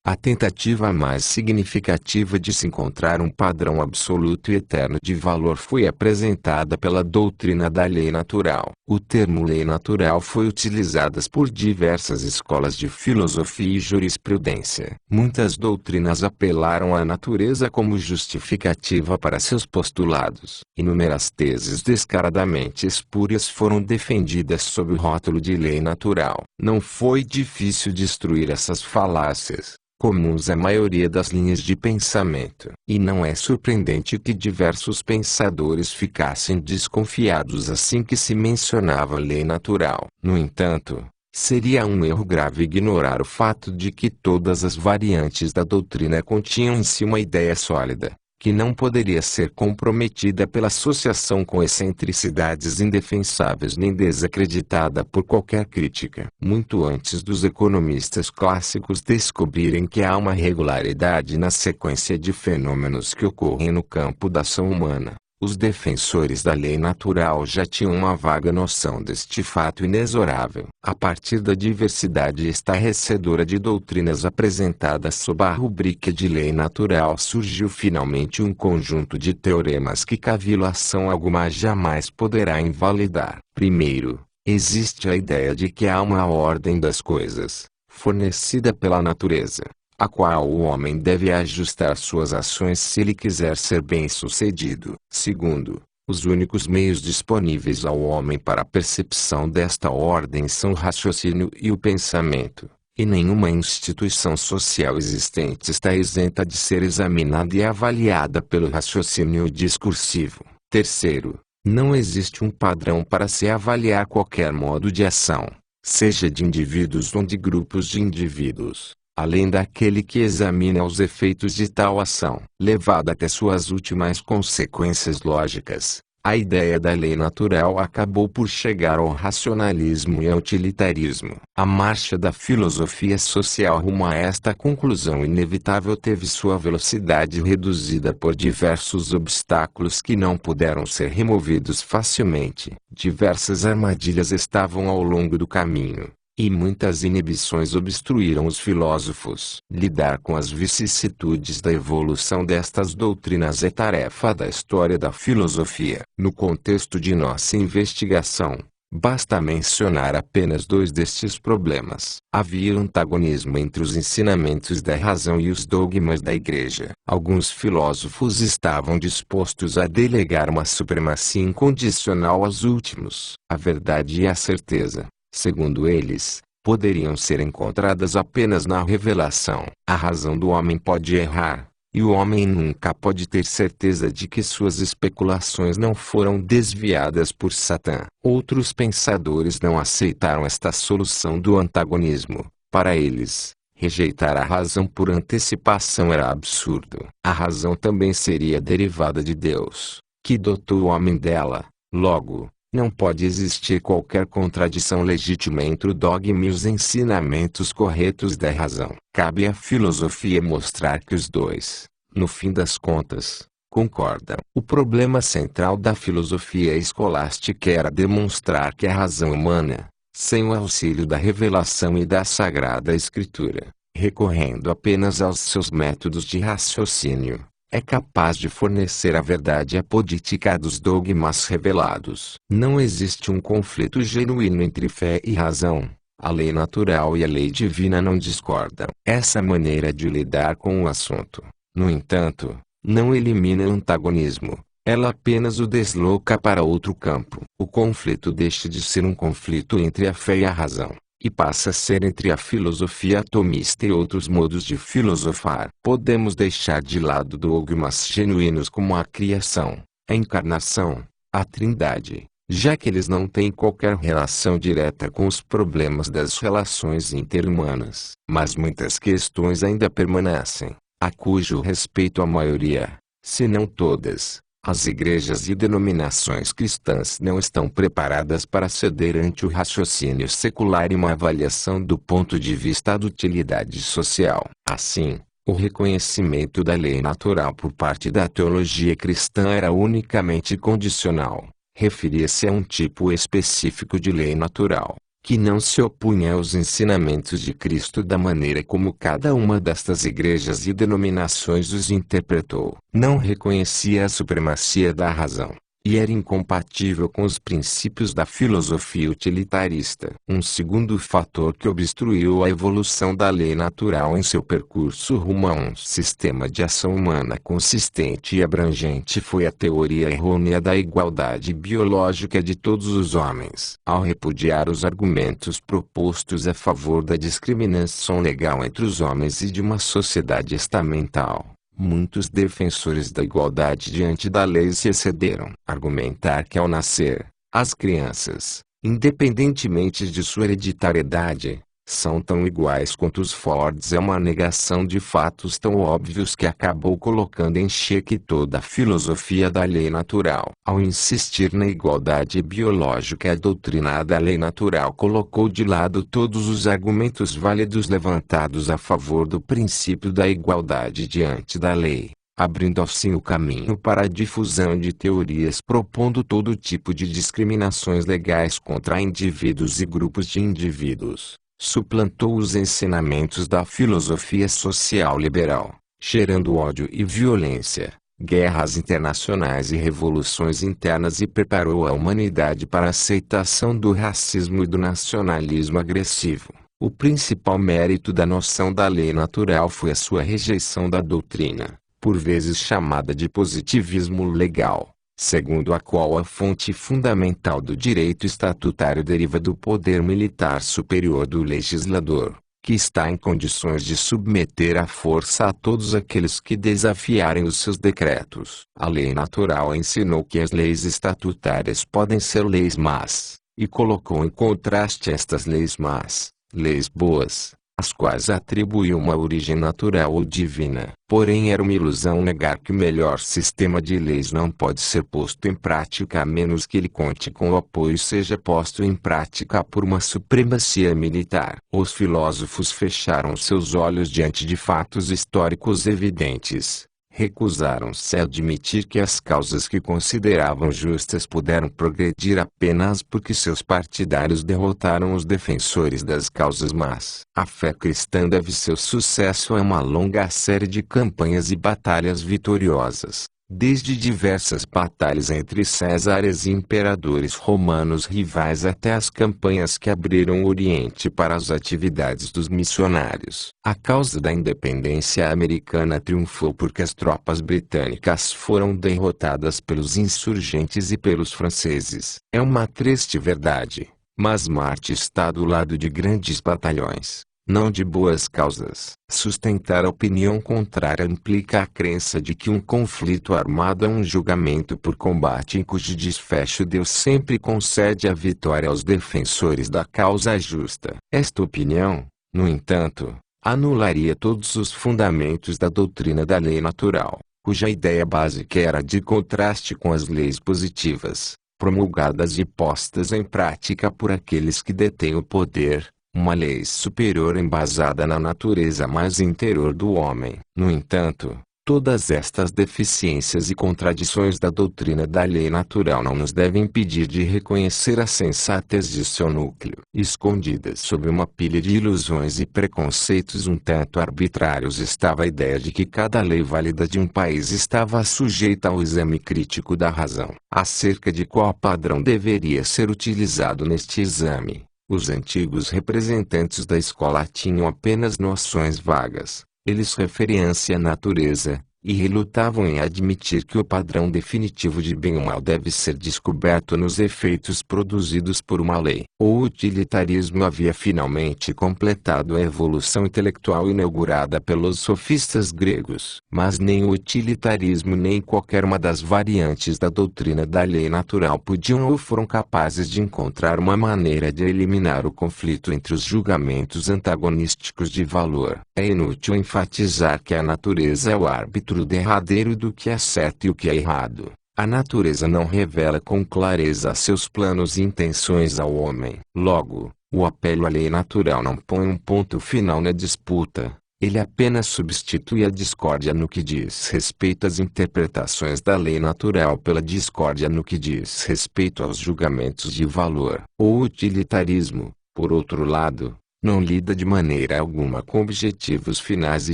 [SPEAKER 1] A tentativa mais significativa de se encontrar um padrão absoluto e eterno de valor foi apresentada pela doutrina da lei natural. O termo lei natural foi utilizado por diversas escolas de filosofia e jurisprudência. Muitas doutrinas apelaram à natureza como justificativa para seus postulados. Inúmeras teses descaradamente espúrias foram defendidas sob o rótulo de lei natural. Não foi difícil destruir essas falácias, comuns à maioria das linhas de pensamento. E não é surpreendente que diversos pensadores ficassem desconfiados assim que se mencionava a lei natural. No entanto, seria um erro grave ignorar o fato de que todas as variantes da doutrina continham em si uma ideia sólida, que não poderia ser comprometida pela associação com excentricidades indefensáveis nem desacreditada por qualquer crítica. Muito antes dos economistas clássicos descobrirem que há uma regularidade na sequência de fenômenos que ocorrem no campo da ação humana, os defensores da lei natural já tinham uma vaga noção deste fato inexorável. A partir da diversidade estarrecedora de doutrinas apresentadas sob a rubrica de lei natural surgiu finalmente um conjunto de teoremas que cavilação alguma jamais poderá invalidar. Primeiro, existe a ideia de que há uma ordem das coisas, fornecida pela natureza, a qual o homem deve ajustar suas ações se ele quiser ser bem-sucedido. Segundo, os únicos meios disponíveis ao homem para a percepção desta ordem são o raciocínio e o pensamento, e nenhuma instituição social existente está isenta de ser examinada e avaliada pelo raciocínio discursivo. Terceiro, não existe um padrão para se avaliar qualquer modo de ação, seja de indivíduos ou de grupos de indivíduos, além daquele que examina os efeitos de tal ação. Levada até suas últimas consequências lógicas, a ideia da lei natural acabou por chegar ao racionalismo e ao utilitarismo. A marcha da filosofia social rumo a esta conclusão inevitável teve sua velocidade reduzida por diversos obstáculos que não puderam ser removidos facilmente. Diversas armadilhas estavam ao longo do caminho, e muitas inibições obstruíram os filósofos. Lidar com as vicissitudes da evolução destas doutrinas é tarefa da história da filosofia. No contexto de nossa investigação, basta mencionar apenas dois destes problemas. Havia antagonismo entre os ensinamentos da razão e os dogmas da Igreja. Alguns filósofos estavam dispostos a delegar uma supremacia incondicional aos últimos. A verdade e a certeza, segundo eles, poderiam ser encontradas apenas na revelação. A razão do homem pode errar, e o homem nunca pode ter certeza de que suas especulações não foram desviadas por Satã. Outros pensadores não aceitaram esta solução do antagonismo. Para eles, rejeitar a razão por antecipação era absurdo. A razão também seria derivada de Deus, que dotou o homem dela. Logo, não pode existir qualquer contradição legítima entre o dogma e os ensinamentos corretos da razão. Cabe à filosofia mostrar que os dois, no fim das contas, concordam. O problema central da filosofia escolástica era demonstrar que a razão humana, sem o auxílio da revelação e da Sagrada Escritura, recorrendo apenas aos seus métodos de raciocínio, é capaz de fornecer a verdade apodítica dos dogmas revelados. Não existe um conflito genuíno entre fé e razão. A lei natural e a lei divina não discordam. Essa maneira de lidar com o assunto, no entanto, não elimina o antagonismo. Ela apenas o desloca para outro campo. O conflito deixa de ser um conflito entre a fé e a razão, e passa a ser entre a filosofia atomista e outros modos de filosofar. Podemos deixar de lado dogmas genuínos como a criação, a encarnação, a trindade, já que eles não têm qualquer relação direta com os problemas das relações interhumanas. Mas muitas questões ainda permanecem, a cujo respeito a maioria, se não todas, as igrejas e denominações cristãs não estão preparadas para ceder ante o raciocínio secular e uma avaliação do ponto de vista da utilidade social. Assim, o reconhecimento da lei natural por parte da teologia cristã era unicamente condicional. Referia-se a um tipo específico de lei natural, que não se opunha aos ensinamentos de Cristo da maneira como cada uma destas igrejas e denominações os interpretou. Não reconhecia a supremacia da razão, e era incompatível com os princípios da filosofia utilitarista. Um segundo fator que obstruiu a evolução da lei natural em seu percurso rumo a um sistema de ação humana consistente e abrangente foi a teoria errônea da igualdade biológica de todos os homens. Ao repudiar os argumentos propostos a favor da discriminação legal entre os homens e de uma sociedade estamental, muitos defensores da igualdade diante da lei se excederam. Argumentar que ao nascer, as crianças, independentemente de sua hereditariedade, são tão iguais quanto os Fords é uma negação de fatos tão óbvios que acabou colocando em xeque toda a filosofia da lei natural. Ao insistir na igualdade biológica, a doutrina da lei natural colocou de lado todos os argumentos válidos levantados a favor do princípio da igualdade diante da lei, abrindo assim o caminho para a difusão de teorias propondo todo tipo de discriminações legais contra indivíduos e grupos de indivíduos. Suplantou os ensinamentos da filosofia social liberal, gerando ódio e violência, guerras internacionais e revoluções internas e preparou a humanidade para a aceitação do racismo e do nacionalismo agressivo. O principal mérito da noção da lei natural foi a sua rejeição da doutrina, por vezes chamada de positivismo legal, segundo a qual a fonte fundamental do direito estatutário deriva do poder militar superior do legislador, que está em condições de submeter à força a todos aqueles que desafiarem os seus decretos. A lei natural ensinou que as leis estatutárias podem ser leis más, e colocou em contraste estas leis más, leis boas, às quais atribuiu uma origem natural ou divina. Porém era uma ilusão negar que o melhor sistema de leis não pode ser posto em prática a menos que ele conte com o apoio e seja posto em prática por uma supremacia militar. Os filósofos fecharam seus olhos diante de fatos históricos evidentes. Recusaram-se a admitir que as causas que consideravam justas puderam progredir apenas porque seus partidários derrotaram os defensores das causas más. A fé cristã deve seu sucesso a uma longa série de campanhas e batalhas vitoriosas, desde diversas batalhas entre Césares e imperadores romanos rivais até as campanhas que abriram o Oriente para as atividades dos missionários. A causa da independência americana triunfou porque as tropas britânicas foram derrotadas pelos insurgentes e pelos franceses. É uma triste verdade, mas Marte está do lado de grandes batalhões, não de boas causas. Sustentar a opinião contrária implica a crença de que um conflito armado é um julgamento por combate em cujo desfecho Deus sempre concede a vitória aos defensores da causa justa. Esta opinião, no entanto, anularia todos os fundamentos da doutrina da lei natural, cuja ideia básica era de contraste com as leis positivas, promulgadas e postas em prática por aqueles que detêm o poder, uma lei superior embasada na natureza mais interior do homem. No entanto, todas estas deficiências e contradições da doutrina da lei natural não nos devem impedir de reconhecer a sensatez de seu núcleo. Escondidas sob uma pilha de ilusões e preconceitos um tanto arbitrários estava a ideia de que cada lei válida de um país estava sujeita ao exame crítico da razão, acerca de qual padrão deveria ser utilizado neste exame. Os antigos representantes da escola tinham apenas noções vagas. Eles referiam-se à natureza, e relutavam em admitir que o padrão definitivo de bem ou mal deve ser descoberto nos efeitos produzidos por uma lei. O utilitarismo havia finalmente completado a evolução intelectual inaugurada pelos sofistas gregos. Mas nem o utilitarismo nem qualquer uma das variantes da doutrina da lei natural podiam ou foram capazes de encontrar uma maneira de eliminar o conflito entre os julgamentos antagonísticos de valor. É inútil enfatizar que a natureza é o árbitro derradeiro do que é certo e o que é errado. A natureza não revela com clareza seus planos e intenções ao homem. Logo, o apelo à lei natural não põe um ponto final na disputa. Ele apenas substitui a discórdia no que diz respeito às interpretações da lei natural pela discórdia no que diz respeito aos julgamentos de valor. O utilitarismo, Por outro lado, não lida de maneira alguma com objetivos finais e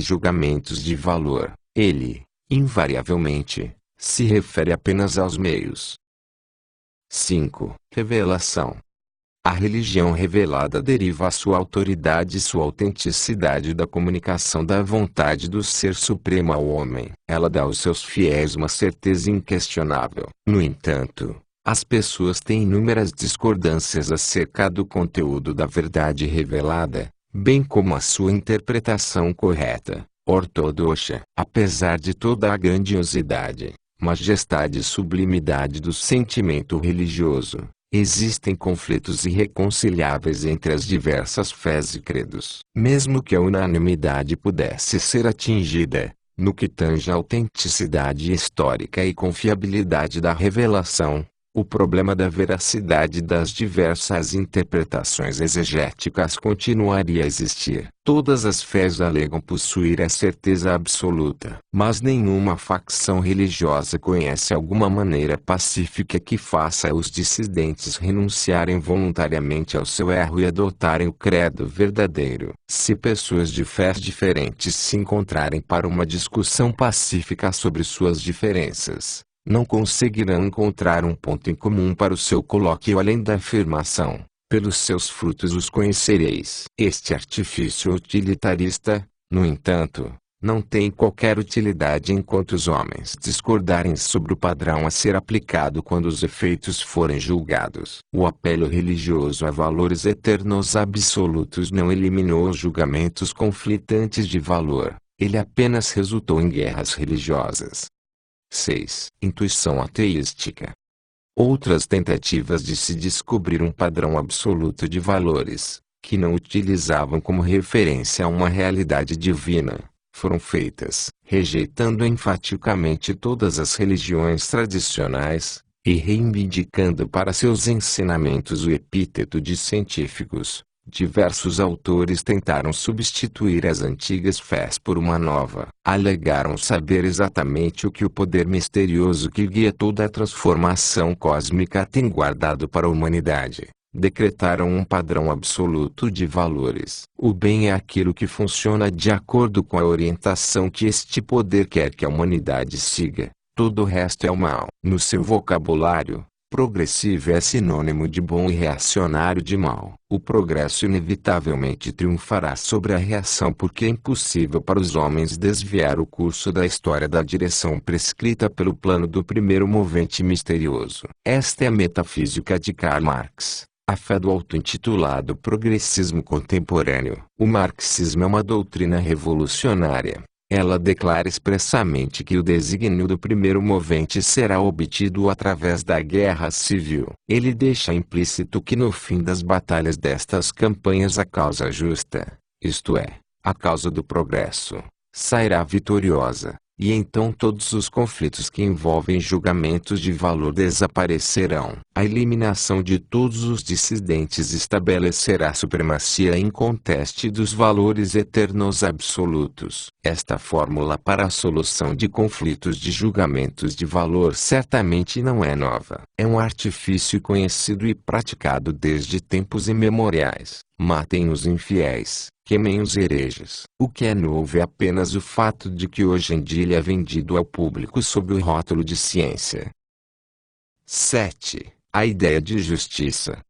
[SPEAKER 1] julgamentos de valor. Ele, invariavelmente, se refere apenas aos meios. 5. Revelação. A religião revelada deriva a sua autoridade e sua autenticidade da comunicação da vontade do Ser Supremo ao homem. Ela dá aos seus fiéis uma certeza inquestionável. No entanto, as pessoas têm inúmeras discordâncias acerca do conteúdo da verdade revelada, bem como a sua interpretação correta, ortodoxa. Apesar de toda a grandiosidade, majestade e sublimidade do sentimento religioso, existem conflitos irreconciliáveis entre as diversas fés e credos. Mesmo que a unanimidade pudesse ser atingida, no que tange à autenticidade histórica e confiabilidade da revelação, o problema da veracidade das diversas interpretações exegéticas continuaria a existir. Todas as fés alegam possuir a certeza absoluta, mas nenhuma facção religiosa conhece alguma maneira pacífica que faça os dissidentes renunciarem voluntariamente ao seu erro e adotarem o credo verdadeiro. Se pessoas de fés diferentes se encontrarem para uma discussão pacífica sobre suas diferenças, não conseguirão encontrar um ponto em comum para o seu colóquio além da afirmação: pelos seus frutos os conhecereis. Este artifício utilitarista, no entanto, não tem qualquer utilidade enquanto os homens discordarem sobre o padrão a ser aplicado quando os efeitos forem julgados. O apelo religioso a valores eternos absolutos não eliminou os julgamentos conflitantes de valor, ele apenas resultou em guerras religiosas. 6. Intuição ateística. Outras tentativas de se descobrir um padrão absoluto de valores, que não utilizavam como referência uma realidade divina, foram feitas, rejeitando enfaticamente todas as religiões tradicionais, e reivindicando para seus ensinamentos o epíteto de científicos. Diversos autores tentaram substituir as antigas fés por uma nova. Alegaram saber exatamente o que o poder misterioso que guia toda a transformação cósmica tem guardado para a humanidade. Decretaram um padrão absoluto de valores. O bem é aquilo que funciona de acordo com a orientação que este poder quer que a humanidade siga. Todo o resto é o mal. No seu vocabulário, progressivo é sinônimo de bom e reacionário de mal. O progresso inevitavelmente triunfará sobre a reação porque é impossível para os homens desviar o curso da história da direção prescrita pelo plano do primeiro movente misterioso. Esta é a metafísica de Karl Marx, a fé do auto-intitulado progressismo contemporâneo. O marxismo é uma doutrina revolucionária. Ela declara expressamente que o desígnio do primeiro movente será obtido através da guerra civil. Ele deixa implícito que no fim das batalhas destas campanhas a causa justa, isto é, a causa do progresso, sairá vitoriosa, e então todos os conflitos que envolvem julgamentos de valor desaparecerão. A eliminação de todos os dissidentes estabelecerá a supremacia inconteste dos valores eternos absolutos. Esta fórmula para a solução de conflitos de julgamentos de valor certamente não é nova. É um artifício conhecido e praticado desde tempos imemoriais. Matem os infiéis, queimem os hereges. O que é novo é apenas o fato de que hoje em dia ele é vendido ao público sob o rótulo de ciência. 7. A ideia de justiça.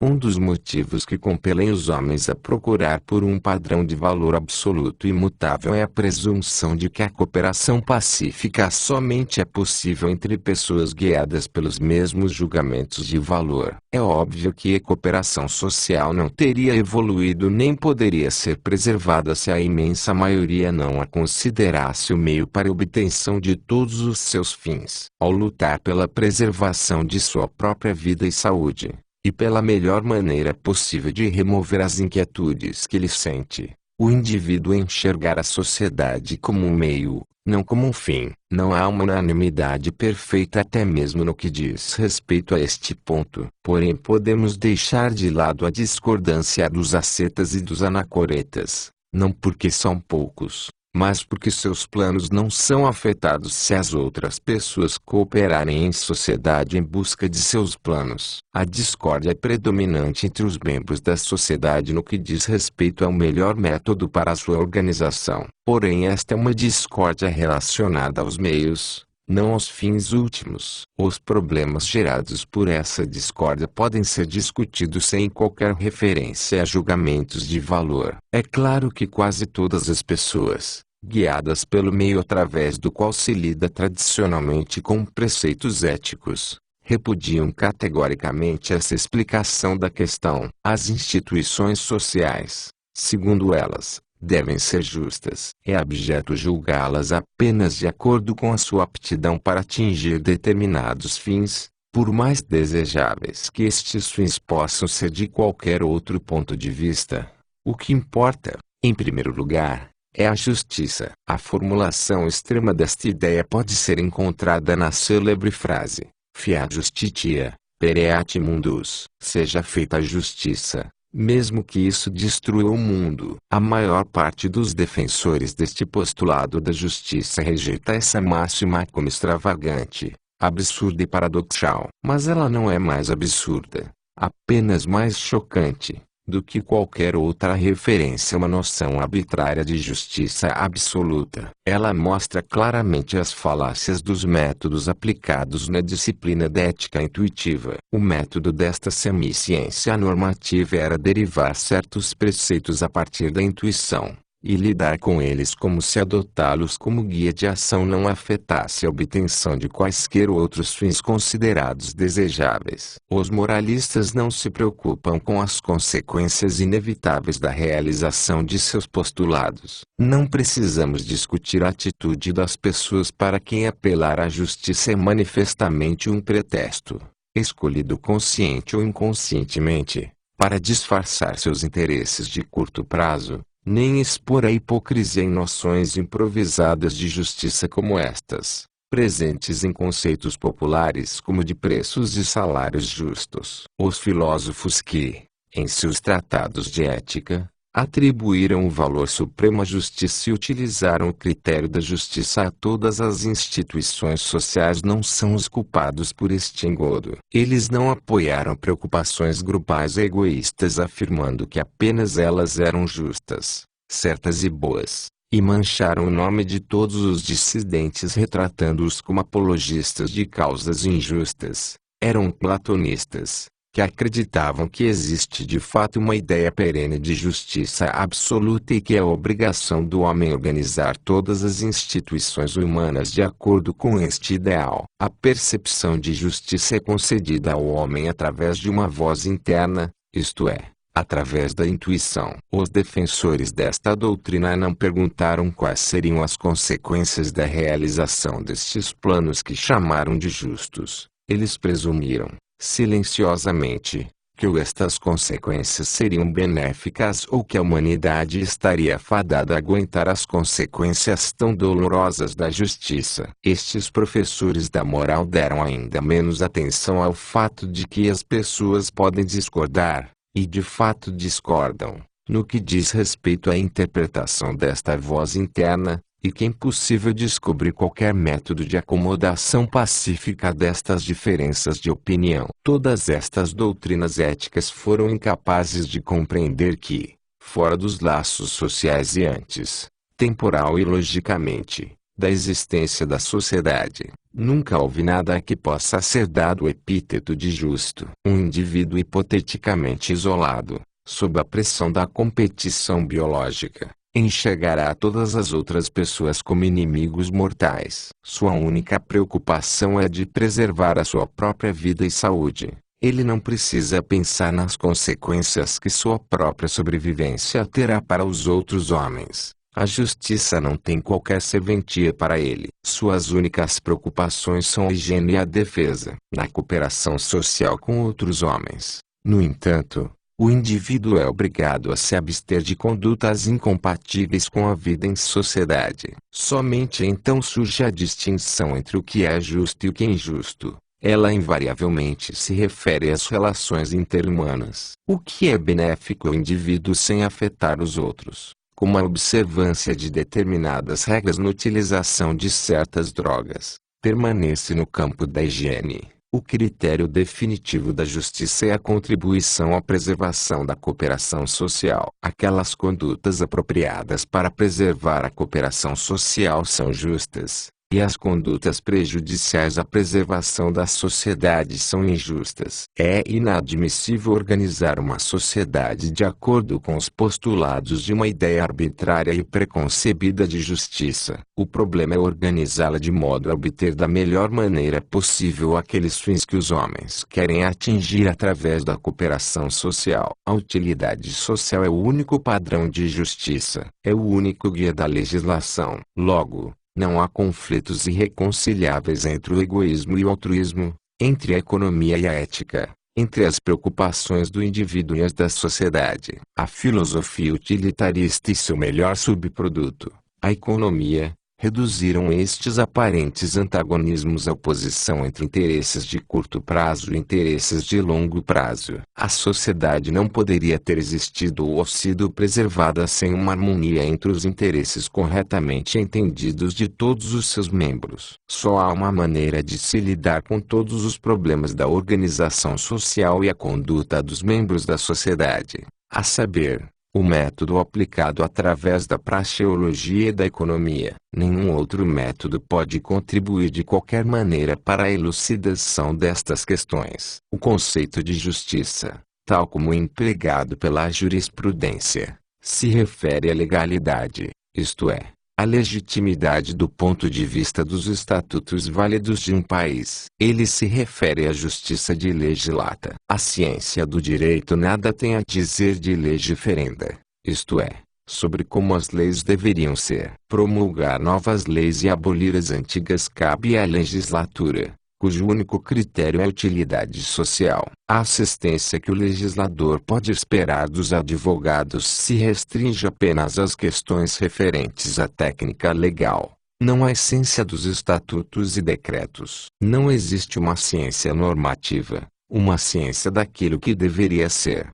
[SPEAKER 1] Um dos motivos que compelem os homens a procurar por um padrão de valor absoluto e imutável é a presunção de que a cooperação pacífica somente é possível entre pessoas guiadas pelos mesmos julgamentos de valor. É óbvio que a cooperação social não teria evoluído nem poderia ser preservada se a imensa maioria não a considerasse o meio para a obtenção de todos os seus fins. Ao lutar pela preservação de sua própria vida e saúde, e pela melhor maneira possível de remover as inquietudes que ele sente, o indivíduo enxergar a sociedade como um meio, não como um fim. Não há uma unanimidade perfeita até mesmo no que diz respeito a este ponto. Porém podemos deixar de lado a discordância dos ascetas e dos anacoretas, não porque são poucos, mas porque seus planos não são afetados se as outras pessoas cooperarem em sociedade em busca de seus planos. A discórdia é predominante entre os membros da sociedade no que diz respeito ao melhor método para a sua organização. Porém, esta é uma discórdia relacionada aos meios, não aos fins últimos. Os problemas gerados por essa discórdia podem ser discutidos sem qualquer referência a julgamentos de valor. É claro que quase todas as pessoas, guiadas pelo meio através do qual se lida tradicionalmente com preceitos éticos, repudiam categoricamente essa explicação da questão. As instituições sociais, segundo elas, devem ser justas. É abjeto julgá-las apenas de acordo com a sua aptidão para atingir determinados fins, por mais desejáveis que estes fins possam ser de qualquer outro ponto de vista. O que importa, em primeiro lugar, é a justiça. A formulação extrema desta ideia pode ser encontrada na célebre frase: Fiat justitia, pereat mundus. Seja feita a justiça, mesmo que isso destrua o mundo. A maior parte dos defensores deste postulado da justiça rejeita essa máxima como extravagante, absurda e paradoxal. Mas ela não é mais absurda, apenas mais chocante, do que qualquer outra referência a uma noção arbitrária de justiça absoluta. Ela mostra claramente as falácias dos métodos aplicados na disciplina da ética intuitiva. O método desta semiciência normativa era derivar certos preceitos a partir da intuição, e lidar com eles como se adotá-los como guia de ação não afetasse a obtenção de quaisquer outros fins considerados desejáveis. Os moralistas não se preocupam com as consequências inevitáveis da realização de seus postulados. Não precisamos discutir a atitude das pessoas para quem apelar à justiça é manifestamente um pretexto, escolhido consciente ou inconscientemente, para disfarçar seus interesses de curto prazo, nem expor a hipocrisia em noções improvisadas de justiça como estas, presentes em conceitos populares como de preços e salários justos. Os filósofos que, em seus tratados de ética, atribuíram o valor supremo à justiça e utilizaram o critério da justiça a todas as instituições sociais não são os culpados por este engodo. Eles não apoiaram preocupações grupais egoístas afirmando que apenas elas eram justas, certas e boas, e mancharam o nome de todos os dissidentes retratando-os como apologistas de causas injustas. Eram platonistas, que acreditavam que existe de fato uma ideia perene de justiça absoluta e que é a obrigação do homem organizar todas as instituições humanas de acordo com este ideal. A percepção de justiça é concedida ao homem através de uma voz interna, isto é, através da intuição. Os defensores desta doutrina não perguntaram quais seriam as consequências da realização destes planos que chamaram de justos. Eles presumiram, silenciosamente, que estas consequências seriam benéficas ou que a humanidade estaria fadada a aguentar as consequências tão dolorosas da justiça. Estes professores da moral deram ainda menos atenção ao fato de que as pessoas podem discordar, e de fato discordam, no que diz respeito à interpretação desta voz interna, e que é impossível descobrir qualquer método de acomodação pacífica destas diferenças de opinião. Todas estas doutrinas éticas foram incapazes de compreender que, fora dos laços sociais e antes, temporal e logicamente, da existência da sociedade, nunca houve nada a que possa ser dado o epíteto de justo. Um indivíduo hipoteticamente isolado, sob a pressão da competição biológica, enxergará todas as outras pessoas como inimigos mortais. Sua única preocupação é de preservar a sua própria vida e saúde. Ele não precisa pensar nas consequências que sua própria sobrevivência terá para os outros homens. A justiça não tem qualquer serventia para ele. Suas únicas preocupações são a higiene e a defesa. Na cooperação social com outros homens, no entanto, o indivíduo é obrigado a se abster de condutas incompatíveis com a vida em sociedade. Somente então surge a distinção entre o que é justo e o que é injusto. Ela invariavelmente se refere às relações interhumanas. O que é benéfico ao indivíduo sem afetar os outros, como a observância de determinadas regras na utilização de certas drogas, permanece no campo da higiene. O critério definitivo da justiça é a contribuição à preservação da cooperação social. Aquelas condutas apropriadas para preservar a cooperação social são justas, e as condutas prejudiciais à preservação da sociedade são injustas. É inadmissível organizar uma sociedade de acordo com os postulados de uma ideia arbitrária e preconcebida de justiça. O problema é organizá-la de modo a obter da melhor maneira possível aqueles fins que os homens querem atingir através da cooperação social. A utilidade social é o único padrão de justiça, é o único guia da legislação. Logo, não há conflitos irreconciliáveis entre o egoísmo e o altruísmo, entre a economia e a ética, entre as preocupações do indivíduo e as da sociedade. A filosofia utilitarista e seu melhor subproduto, a economia, reduziram estes aparentes antagonismos à oposição entre interesses de curto prazo e interesses de longo prazo. A sociedade não poderia ter existido ou sido preservada sem uma harmonia entre os interesses corretamente entendidos de todos os seus membros. Só há uma maneira de se lidar com todos os problemas da organização social e a conduta dos membros da sociedade, a saber, o método aplicado através da praxeologia e da economia. Nenhum outro método pode contribuir de qualquer maneira para a elucidação destas questões. O conceito de justiça, tal como empregado pela jurisprudência, se refere à legalidade, isto é, a legitimidade do ponto de vista dos estatutos válidos de um país. Ele se refere à justiça de legislata. A ciência do direito nada tem a dizer de legiferenda, isto é, sobre como as leis deveriam ser. Promulgar novas leis e abolir as antigas cabe à legislatura, cujo único critério é a utilidade social. A assistência que o legislador pode esperar dos advogados se restringe apenas às questões referentes à técnica legal, não à essência dos estatutos e decretos. Não existe uma ciência normativa, uma ciência daquilo que deveria ser.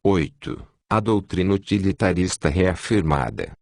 [SPEAKER 1] 8. A doutrina utilitarista reafirmada.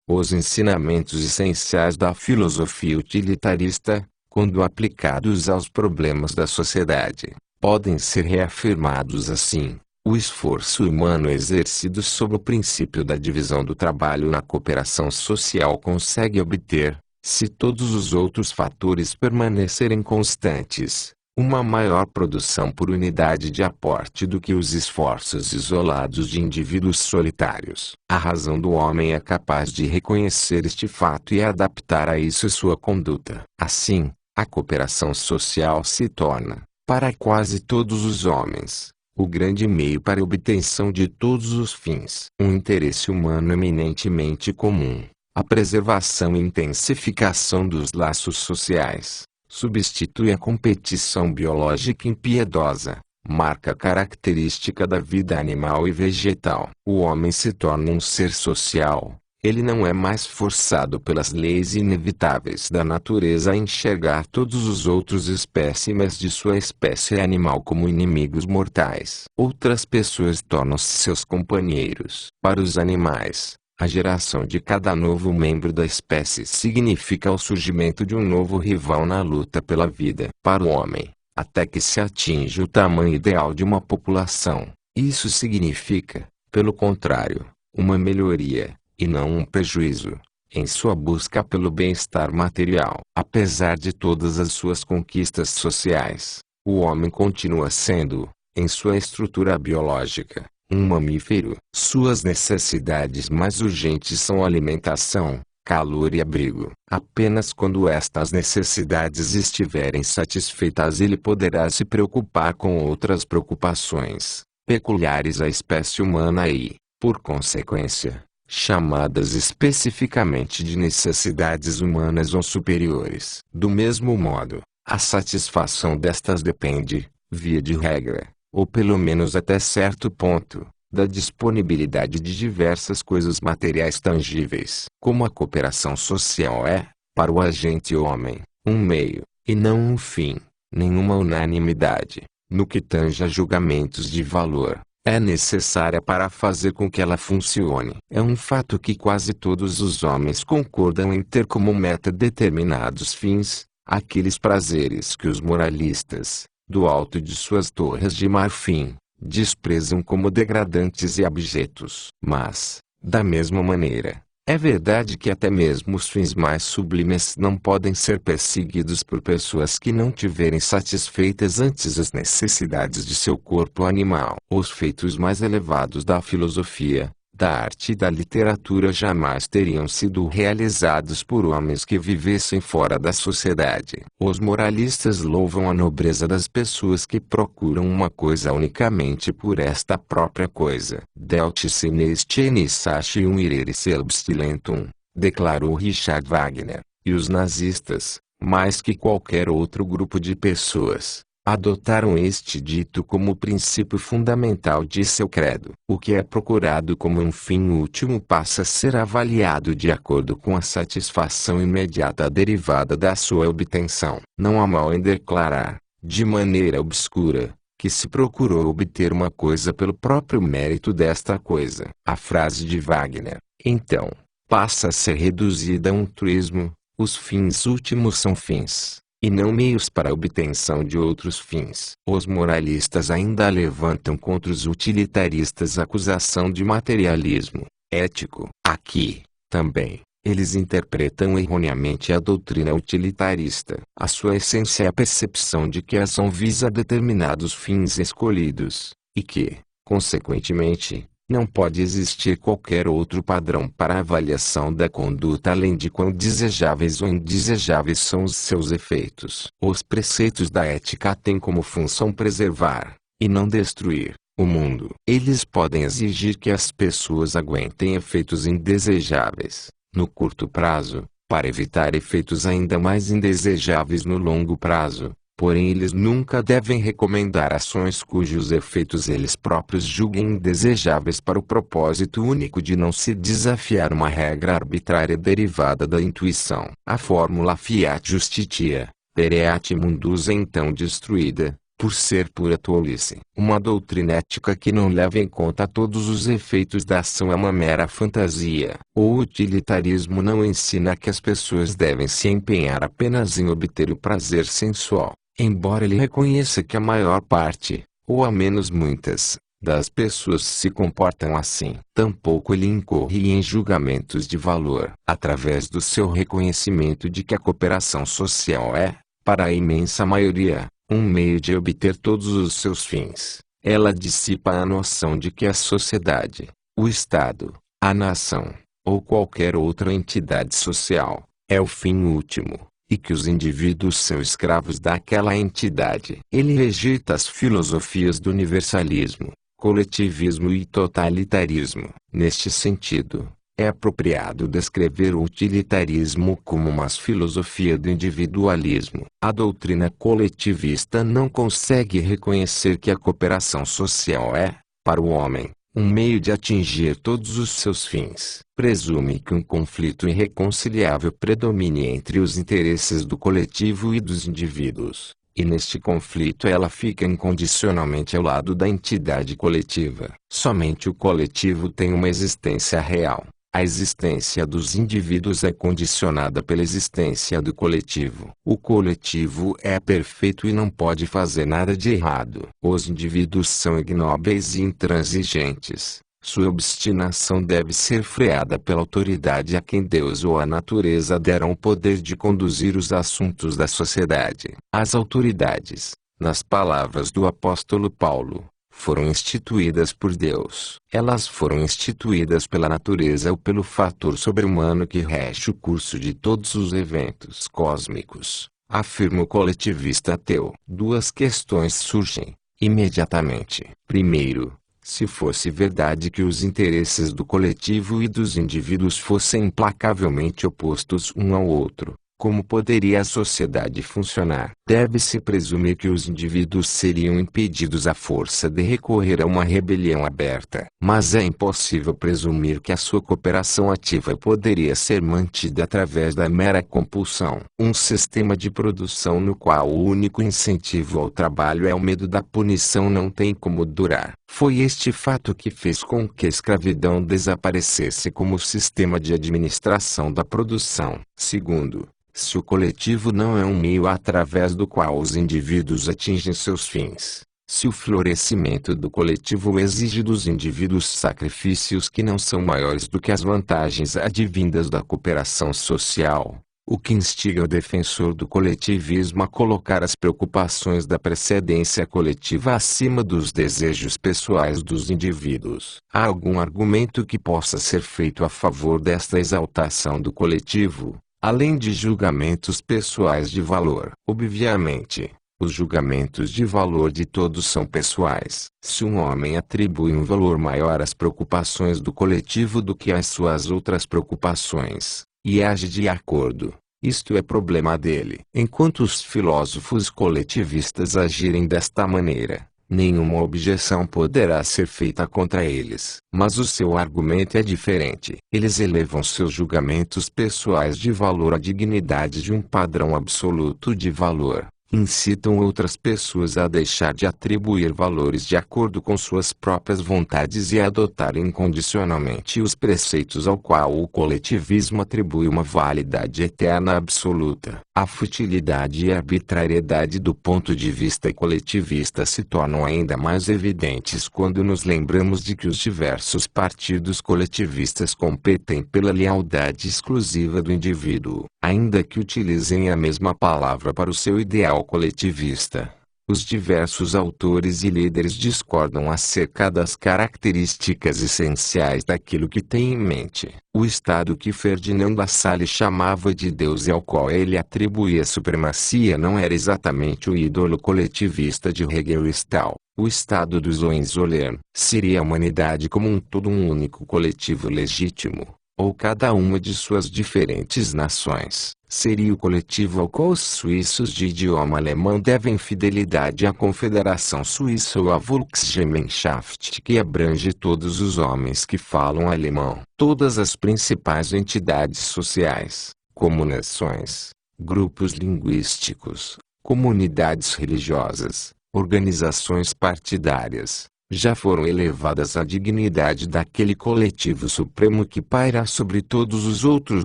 [SPEAKER 1] Os ensinamentos essenciais da filosofia utilitarista, quando aplicados aos problemas da sociedade, podem ser reafirmados assim. O esforço humano exercido sob o princípio da divisão do trabalho na cooperação social consegue obter, se todos os outros fatores permanecerem constantes, uma maior produção por unidade de aporte do que os esforços isolados de indivíduos solitários. A razão do homem é capaz de reconhecer este fato e adaptar a isso sua conduta. Assim, a cooperação social se torna, para quase todos os homens, o grande meio para a obtenção de todos os fins. Um interesse humano eminentemente comum, a preservação e intensificação dos laços sociais, substitui a competição biológica impiedosa, marca característica da vida animal e vegetal. O homem se torna um ser social. Ele não é mais forçado pelas leis inevitáveis da natureza a enxergar todos os outros espécimes de sua espécie animal como inimigos mortais. Outras pessoas tornam-se seus companheiros. Para os animais, a geração de cada novo membro da espécie significa o surgimento de um novo rival na luta pela vida. Para o homem, até que se atinja o tamanho ideal de uma população, isso significa, pelo contrário, uma melhoria, e não um prejuízo, em sua busca pelo bem-estar material. Apesar de todas as suas conquistas sociais, o homem continua sendo, em sua estrutura biológica, um mamífero. Suas necessidades mais urgentes são alimentação, calor e abrigo. Apenas quando estas necessidades estiverem satisfeitas ele poderá se preocupar com outras preocupações, peculiares à espécie humana e, por consequência, chamadas especificamente de necessidades humanas ou superiores. Do mesmo modo, a satisfação destas depende, via de regra, ou pelo menos até certo ponto, da disponibilidade de diversas coisas materiais tangíveis. Como a cooperação social é, para o agente homem, um meio, e não um fim, nenhuma unanimidade, no que tange a julgamentos de valor, é necessária para fazer com que ela funcione. É um fato que quase todos os homens concordam em ter como meta determinados fins, aqueles prazeres que os moralistas, do alto de suas torres de marfim, desprezam como degradantes e abjetos. Mas, da mesma maneira, é verdade que até mesmo os fins mais sublimes não podem ser perseguidos por pessoas que não tiverem satisfeitas antes as necessidades de seu corpo animal. Os feitos mais elevados da filosofia, da arte e da literatura jamais teriam sido realizados por homens que vivessem fora da sociedade. Os moralistas louvam a nobreza das pessoas que procuram uma coisa unicamente por esta própria coisa. Delti senesceni sacium irere substilentum, declarou Richard Wagner, e os nazistas, mais que qualquer outro grupo de pessoas, adotaram este dito como princípio fundamental de seu credo. O que é procurado como um fim último passa a ser avaliado de acordo com a satisfação imediata derivada da sua obtenção. Não há mal em declarar, de maneira obscura, que se procurou obter uma coisa pelo próprio mérito desta coisa. A frase de Wagner, então, passa a ser reduzida a um truísmo: os fins últimos são fins, e não meios para a obtenção de outros fins. Os moralistas ainda levantam contra os utilitaristas a acusação de materialismo ético. Aqui, também, eles interpretam erroneamente a doutrina utilitarista. A sua essência é a percepção de que a ação visa determinados fins escolhidos, e que, consequentemente, não pode existir qualquer outro padrão para a avaliação da conduta além de quão desejáveis ou indesejáveis são os seus efeitos. Os preceitos da ética têm como função preservar, e não destruir, o mundo. Eles podem exigir que as pessoas aguentem efeitos indesejáveis, no curto prazo, para evitar efeitos ainda mais indesejáveis no longo prazo. Porém eles nunca devem recomendar ações cujos efeitos eles próprios julguem indesejáveis para o propósito único de não se desafiar uma regra arbitrária derivada da intuição. A fórmula Fiat Justitia, Pereat Mundus é então destruída, por ser pura tolice. Uma doutrina ética que não leva em conta todos os efeitos da ação é uma mera fantasia. O utilitarismo não ensina que as pessoas devem se empenhar apenas em obter o prazer sensual. Embora ele reconheça que a maior parte, ou ao menos muitas, das pessoas se comportam assim, tampouco ele incorre em julgamentos de valor. Através do seu reconhecimento de que a cooperação social é, para a imensa maioria, um meio de obter todos os seus fins, ela dissipa a noção de que a sociedade, o Estado, a nação, ou qualquer outra entidade social, é o fim último, e que os indivíduos são escravos daquela entidade. Ele rejeita as filosofias do universalismo, coletivismo e totalitarismo. Neste sentido, é apropriado descrever o utilitarismo como uma filosofia do individualismo. A doutrina coletivista não consegue reconhecer que a cooperação social é, para o homem, um meio de atingir todos os seus fins. Presume que um conflito irreconciliável predomine entre os interesses do coletivo e dos indivíduos, e neste conflito ela fica incondicionalmente ao lado da entidade coletiva. Somente o coletivo tem uma existência real. A existência dos indivíduos é condicionada pela existência do coletivo. O coletivo é perfeito e não pode fazer nada de errado. Os indivíduos são ignóbeis e intransigentes. Sua obstinação deve ser freada pela autoridade a quem Deus ou a natureza deram o poder de conduzir os assuntos da sociedade. As autoridades, nas palavras do apóstolo Paulo, foram instituídas por Deus. Elas foram instituídas pela natureza ou pelo fator sobre-humano que rege o curso de todos os eventos cósmicos, afirma o coletivista ateu. Duas questões surgem, imediatamente. Primeiro, se fosse verdade que os interesses do coletivo e dos indivíduos fossem implacavelmente opostos um ao outro, como poderia a sociedade funcionar? Deve-se presumir que os indivíduos seriam impedidos à força de recorrer a uma rebelião aberta. Mas é impossível presumir que a sua cooperação ativa poderia ser mantida através da mera compulsão. Um sistema de produção no qual o único incentivo ao trabalho é o medo da punição não tem como durar. Foi este fato que fez com que a escravidão desaparecesse como sistema de administração da produção. Segundo, se o coletivo não é um meio através do qual os indivíduos atingem seus fins, se o florescimento do coletivo exige dos indivíduos sacrifícios que não são maiores do que as vantagens advindas da cooperação social, o que instiga o defensor do coletivismo a colocar as preocupações da precedência coletiva acima dos desejos pessoais dos indivíduos. Há algum argumento que possa ser feito a favor desta exaltação do coletivo, além de julgamentos pessoais de valor? Obviamente, os julgamentos de valor de todos são pessoais. Se um homem atribui um valor maior às preocupações do coletivo do que às suas outras preocupações, e age de acordo, isto é problema dele. Enquanto os filósofos coletivistas agirem desta maneira, nenhuma objeção poderá ser feita contra eles. Mas o seu argumento é diferente. Eles elevam seus julgamentos pessoais de valor à dignidade de um padrão absoluto de valor. Incitam outras pessoas a deixar de atribuir valores de acordo com suas próprias vontades e a adotar incondicionalmente os preceitos ao qual o coletivismo atribui uma validade eterna absoluta. A futilidade e a arbitrariedade do ponto de vista coletivista se tornam ainda mais evidentes quando nos lembramos de que os diversos partidos coletivistas competem pela lealdade exclusiva do indivíduo, ainda que utilizem a mesma palavra para o seu ideal coletivista. Os diversos autores e líderes discordam acerca das características essenciais daquilo que tem em mente. O Estado que Ferdinand Lassalle chamava de Deus e ao qual ele atribuía supremacia não era exatamente o ídolo coletivista de Hegel e Stahl. O Estado dos Hohenzollern seria a humanidade como um todo um único coletivo legítimo, ou cada uma de suas diferentes nações. Seria o coletivo ao qual os suíços de idioma alemão devem fidelidade à Confederação Suíça ou à Volksgemeinschaft, que abrange todos os homens que falam alemão. Todas as principais entidades sociais, como nações, grupos linguísticos, comunidades religiosas, organizações partidárias, já foram elevadas à dignidade daquele coletivo supremo que paira sobre todos os outros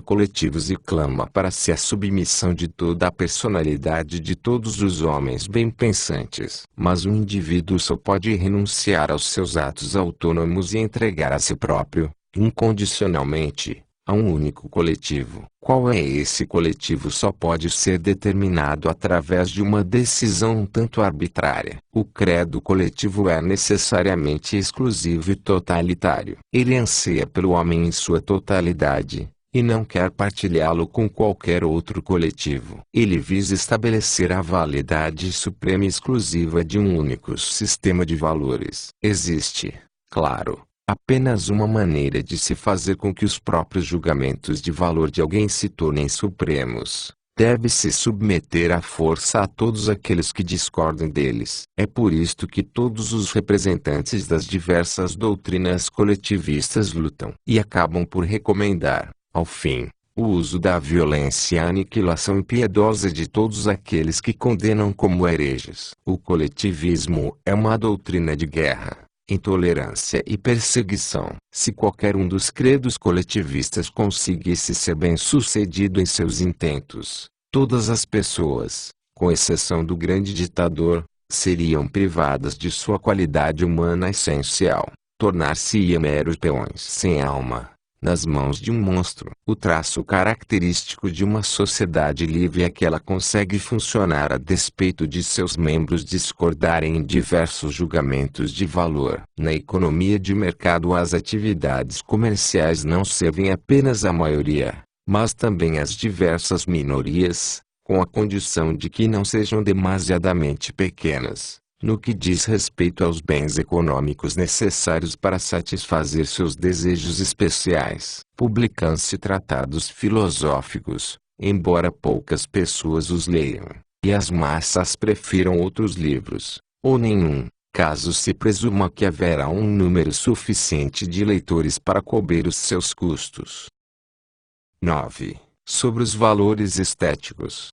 [SPEAKER 1] coletivos e clama para si a submissão de toda a personalidade de todos os homens bem-pensantes. Mas o indivíduo só pode renunciar aos seus atos autônomos e entregar a si próprio, incondicionalmente, a um único coletivo. Qual é esse coletivo só pode ser determinado através de uma decisão um tanto arbitrária. O credo coletivo é necessariamente exclusivo e totalitário. Ele anseia pelo homem em sua totalidade, e não quer partilhá-lo com qualquer outro coletivo. Ele visa estabelecer a validade suprema e exclusiva de um único sistema de valores. Existe, claro, apenas uma maneira de se fazer com que os próprios julgamentos de valor de alguém se tornem supremos. Deve-se submeter à força a todos aqueles que discordam deles. É por isto que todos os representantes das diversas doutrinas coletivistas lutam e acabam por recomendar, ao fim, o uso da violência e a aniquilação impiedosa de todos aqueles que condenam como hereges. O coletivismo é uma doutrina de guerra, intolerância e perseguição. Se qualquer um dos credos coletivistas conseguisse ser bem-sucedido em seus intentos, todas as pessoas, com exceção do grande ditador, seriam privadas de sua qualidade humana essencial, tornar-se-iam meros peões sem alma, nas mãos de um monstro. O traço característico de uma sociedade livre é que ela consegue funcionar a despeito de seus membros discordarem em diversos julgamentos de valor. Na economia de mercado, as atividades comerciais não servem apenas à maioria, mas também às diversas minorias, com a condição de que não sejam demasiadamente pequenas, no que diz respeito aos bens econômicos necessários para satisfazer seus desejos especiais. Publicam-se tratados filosóficos, embora poucas pessoas os leiam, e as massas prefiram outros livros, ou nenhum, caso se presuma que haverá um número suficiente de leitores para cobrir os seus custos. 9. Sobre os valores estéticos.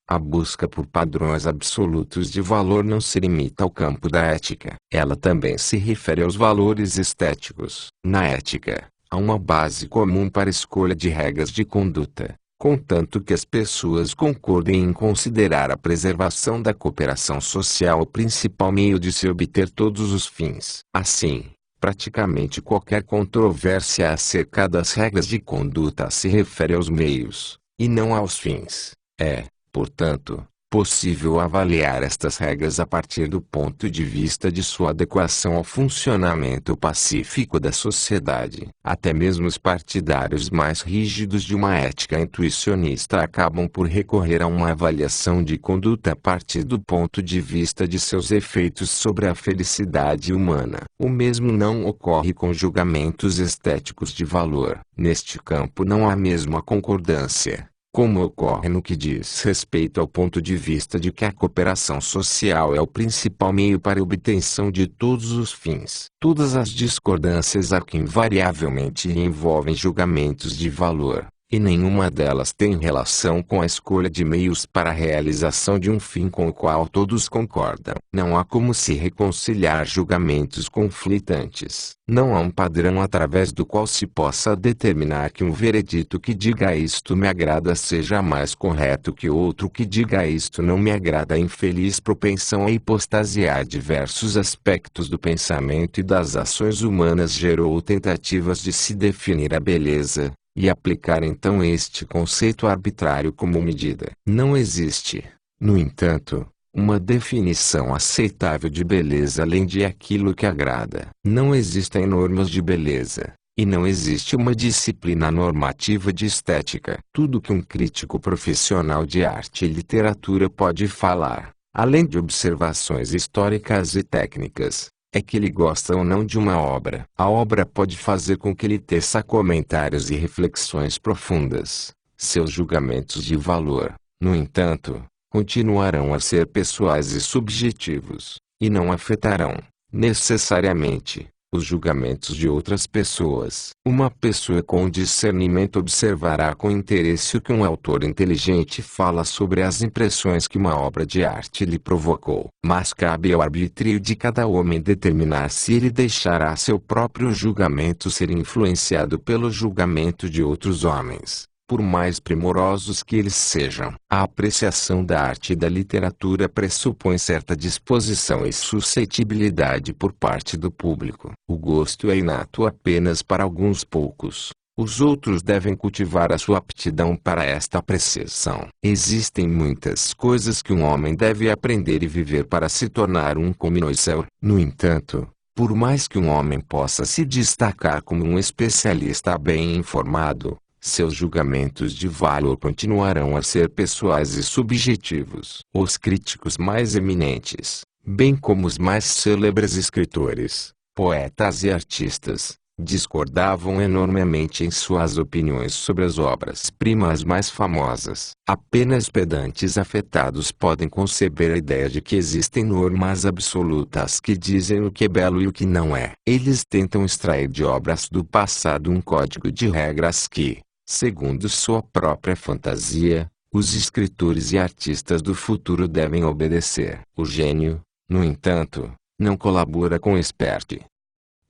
[SPEAKER 1] A busca por padrões absolutos de valor não se limita ao campo da ética. Ela também se refere aos valores estéticos. Na ética, há uma base comum para a escolha de regras de conduta, contanto que as pessoas concordem em considerar a preservação da cooperação social o principal meio de se obter todos os fins. Assim, praticamente qualquer controvérsia acerca das regras de conduta se refere aos meios, e não aos fins. É, portanto, possível avaliar estas regras a partir do ponto de vista de sua adequação ao funcionamento pacífico da sociedade. Até mesmo os partidários mais rígidos de uma ética intuicionista acabam por recorrer a uma avaliação de conduta a partir do ponto de vista de seus efeitos sobre a felicidade humana. O mesmo não ocorre com julgamentos estéticos de valor. Neste campo não há mesmo a concordância, como ocorre no que diz respeito ao ponto de vista de que a cooperação social é o principal meio para a obtenção de todos os fins. Todas as discordâncias aqui invariavelmente envolvem julgamentos de valor, e nenhuma delas tem relação com a escolha de meios para a realização de um fim com o qual todos concordam. Não há como se reconciliar julgamentos conflitantes. Não há um padrão através do qual se possa determinar que um veredito que diga isto me agrada seja mais correto que outro que diga isto não me agrada. A infeliz propensão a hipostasiar diversos aspectos do pensamento e das ações humanas gerou tentativas de se definir a beleza, e aplicar então este conceito arbitrário como medida. Não existe, no entanto, uma definição aceitável de beleza além de aquilo que agrada. Não existem normas de beleza, e não existe uma disciplina normativa de estética. Tudo que um crítico profissional de arte e literatura pode falar, além de observações históricas e técnicas, é que ele gosta ou não de uma obra. A obra pode fazer com que ele teça comentários e reflexões profundas. Seus julgamentos de valor, no entanto, continuarão a ser pessoais e subjetivos, e não afetarão, necessariamente, os julgamentos de outras pessoas. Uma pessoa com discernimento observará com interesse o que um autor inteligente fala sobre as impressões que uma obra de arte lhe provocou. Mas cabe ao arbítrio de cada homem determinar se ele deixará seu próprio julgamento ser influenciado pelo julgamento de outros homens, por mais primorosos que eles sejam. A apreciação da arte e da literatura pressupõe certa disposição e suscetibilidade por parte do público. O gosto é inato apenas para alguns poucos. Os outros devem cultivar a sua aptidão para esta apreciação. Existem muitas coisas que um homem deve aprender e viver para se tornar um connoisseur. No entanto, por mais que um homem possa se destacar como um especialista bem informado, seus julgamentos de valor continuarão a ser pessoais e subjetivos. Os críticos mais eminentes, bem como os mais célebres escritores, poetas e artistas, discordavam enormemente em suas opiniões sobre as obras-primas mais famosas. Apenas pedantes afetados podem conceber a ideia de que existem normas absolutas que dizem o que é belo e o que não é. Eles tentam extrair de obras do passado um código de regras que, segundo sua própria fantasia, os escritores e artistas do futuro devem obedecer. O gênio, no entanto, não colabora com o esperto.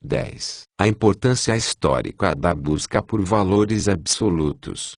[SPEAKER 1] 10. A importância histórica da busca por valores absolutos.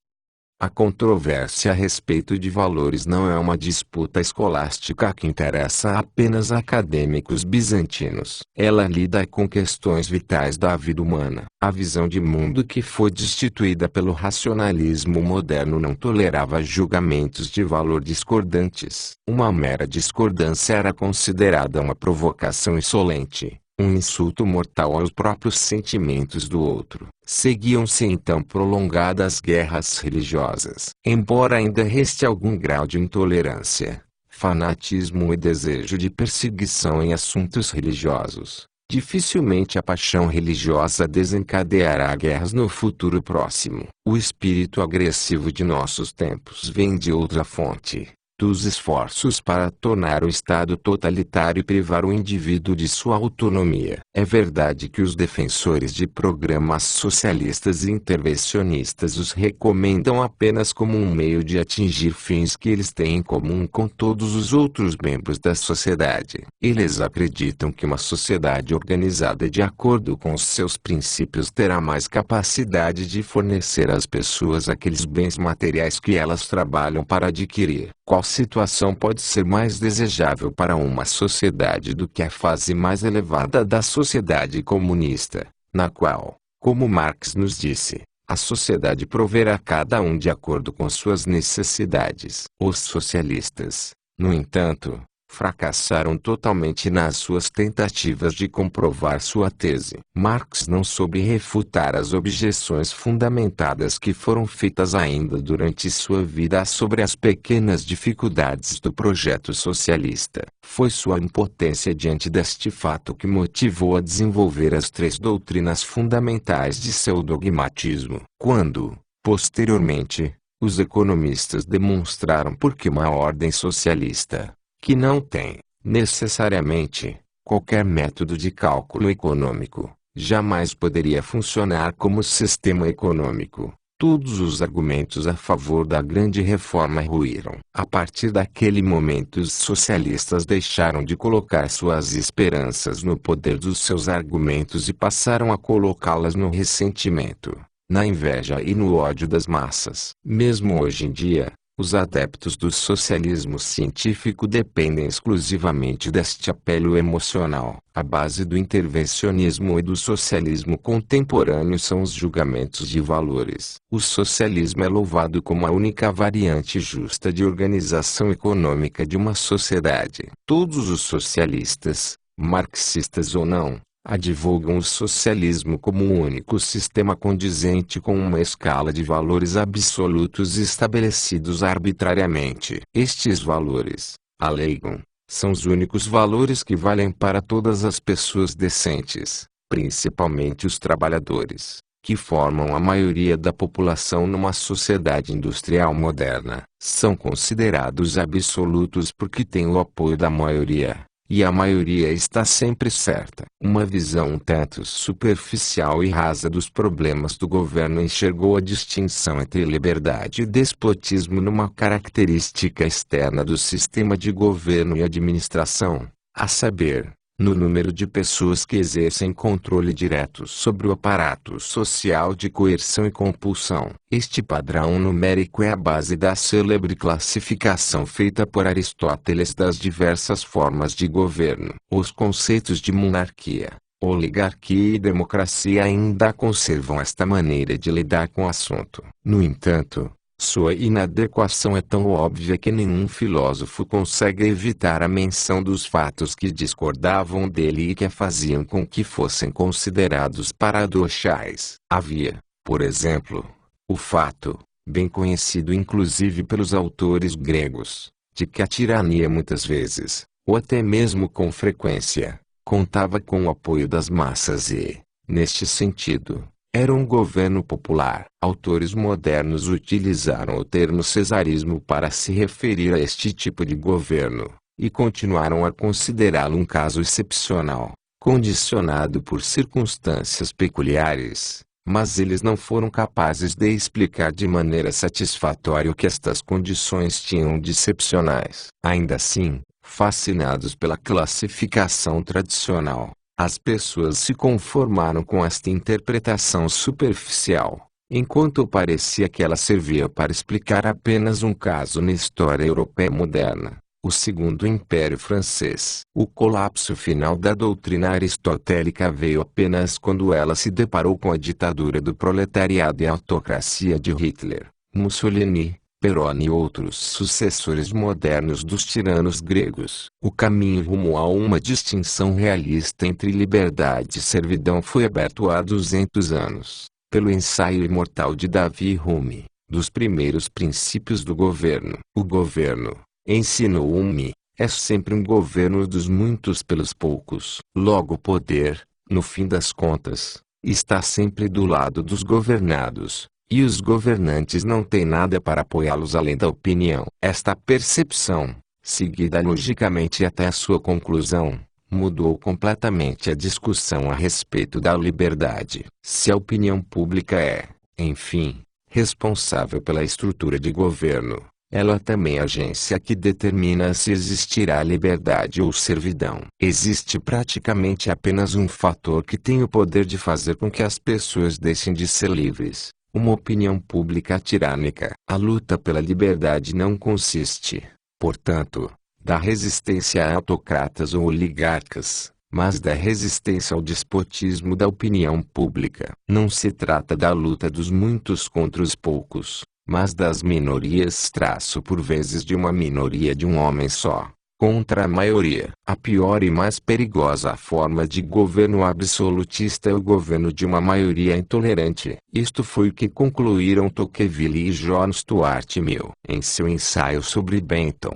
[SPEAKER 1] A controvérsia a respeito de valores não é uma disputa escolástica que interessa apenas a acadêmicos bizantinos. Ela lida com questões vitais da vida humana. A visão de mundo que foi destituída pelo racionalismo moderno não tolerava julgamentos de valor discordantes. Uma mera discordância era considerada uma provocação insolente, um insulto mortal aos próprios sentimentos do outro. Seguiam-se então prolongadas guerras religiosas. Embora ainda reste algum grau de intolerância, fanatismo e desejo de perseguição em assuntos religiosos, dificilmente a paixão religiosa desencadeará guerras no futuro próximo. O espírito agressivo de nossos tempos vem de outra fonte. dos esforços para tornar o Estado totalitário e privar o indivíduo de sua autonomia. É verdade que os defensores de programas socialistas e intervencionistas os recomendam apenas como um meio de atingir fins que eles têm em comum com todos os outros membros da sociedade. Eles acreditam que uma sociedade organizada de acordo com os seus princípios terá mais capacidade de fornecer às pessoas aqueles bens materiais que elas trabalham para adquirir. Qual situação pode ser mais desejável para uma sociedade do que a fase mais elevada da sociedade comunista, na qual, como Marx nos disse, a sociedade proverá a cada um de acordo com suas necessidades. Os socialistas, no entanto, fracassaram totalmente nas suas tentativas de comprovar sua tese. Marx não soube refutar as objeções fundamentadas que foram feitas ainda durante sua vida sobre as pequenas dificuldades do projeto socialista. Foi sua impotência diante deste fato que motivou a desenvolver as três doutrinas fundamentais de seu dogmatismo. Quando, posteriormente, os economistas demonstraram por que uma ordem socialista, que não tem, necessariamente, qualquer método de cálculo econômico, jamais poderia funcionar como sistema econômico. Todos os argumentos a favor da grande reforma ruíram. A partir daquele momento os socialistas deixaram de colocar suas esperanças no poder dos seus argumentos e passaram a colocá-las no ressentimento, na inveja e no ódio das massas. Mesmo hoje em dia, os adeptos do socialismo científico dependem exclusivamente deste apelo emocional. A base do intervencionismo e do socialismo contemporâneo são os julgamentos de valores. O socialismo é louvado como a única variante justa de organização econômica de uma sociedade. Todos os socialistas, marxistas ou não, advogam o socialismo como o único sistema condizente com uma escala de valores absolutos estabelecidos arbitrariamente. Estes valores, alegam, são os únicos valores que valem para todas as pessoas decentes, principalmente os trabalhadores, que formam a maioria da população numa sociedade industrial moderna. São considerados absolutos porque têm o apoio da maioria. E a maioria está sempre certa. Uma visão um tanto superficial e rasa dos problemas do governo enxergou a distinção entre liberdade e despotismo numa característica externa do sistema de governo e administração, a saber, no número de pessoas que exercem controle direto sobre o aparato social de coerção e compulsão. Este padrão numérico é a base da célebre classificação feita por Aristóteles das diversas formas de governo. Os conceitos de monarquia, oligarquia e democracia ainda conservam esta maneira de lidar com o assunto. No entanto, sua inadequação é tão óbvia que nenhum filósofo consegue evitar a menção dos fatos que discordavam dele e que a faziam com que fossem considerados paradoxais. Havia, por exemplo, o fato, bem conhecido inclusive pelos autores gregos, de que a tirania muitas vezes, ou até mesmo com frequência, contava com o apoio das massas e, neste sentido, era um governo popular. Autores modernos utilizaram o termo cesarismo para se referir a este tipo de governo, e continuaram a considerá-lo um caso excepcional, condicionado por circunstâncias peculiares, mas eles não foram capazes de explicar de maneira satisfatória o que estas condições tinham de excepcionais. Ainda assim, fascinados pela classificação tradicional, as pessoas se conformaram com esta interpretação superficial, enquanto parecia que ela servia para explicar apenas um caso na história europeia moderna, o Segundo Império Francês. O colapso final da doutrina aristotélica veio apenas quando ela se deparou com a ditadura do proletariado e a autocracia de Hitler, Mussolini, Perón e outros sucessores modernos dos tiranos gregos. O caminho rumo a uma distinção realista entre liberdade e servidão foi aberto há 200 anos, pelo ensaio imortal de Davi Hume, dos primeiros princípios do governo. O governo, ensinou Hume, é sempre um governo dos muitos pelos poucos. Logo o poder, no fim das contas, está sempre do lado dos governados, e os governantes não têm nada para apoiá-los além da opinião. Esta percepção, seguida logicamente até a sua conclusão, mudou completamente a discussão a respeito da liberdade. Se a opinião pública é, enfim, responsável pela estrutura de governo, ela também é a agência que determina se existirá liberdade ou servidão. Existe praticamente apenas um fator que tem o poder de fazer com que as pessoas deixem de ser livres: uma opinião pública tirânica. A luta pela liberdade não consiste, portanto, da resistência a autocratas ou oligarcas, mas da resistência ao despotismo da opinião pública. Não se trata da luta dos muitos contra os poucos, mas das minorias por vezes de uma minoria de um homem só, contra a maioria. A pior e mais perigosa forma de governo absolutista é o governo de uma maioria intolerante. Isto foi o que concluíram Tocqueville e John Stuart Mill. Em seu ensaio sobre Bentham,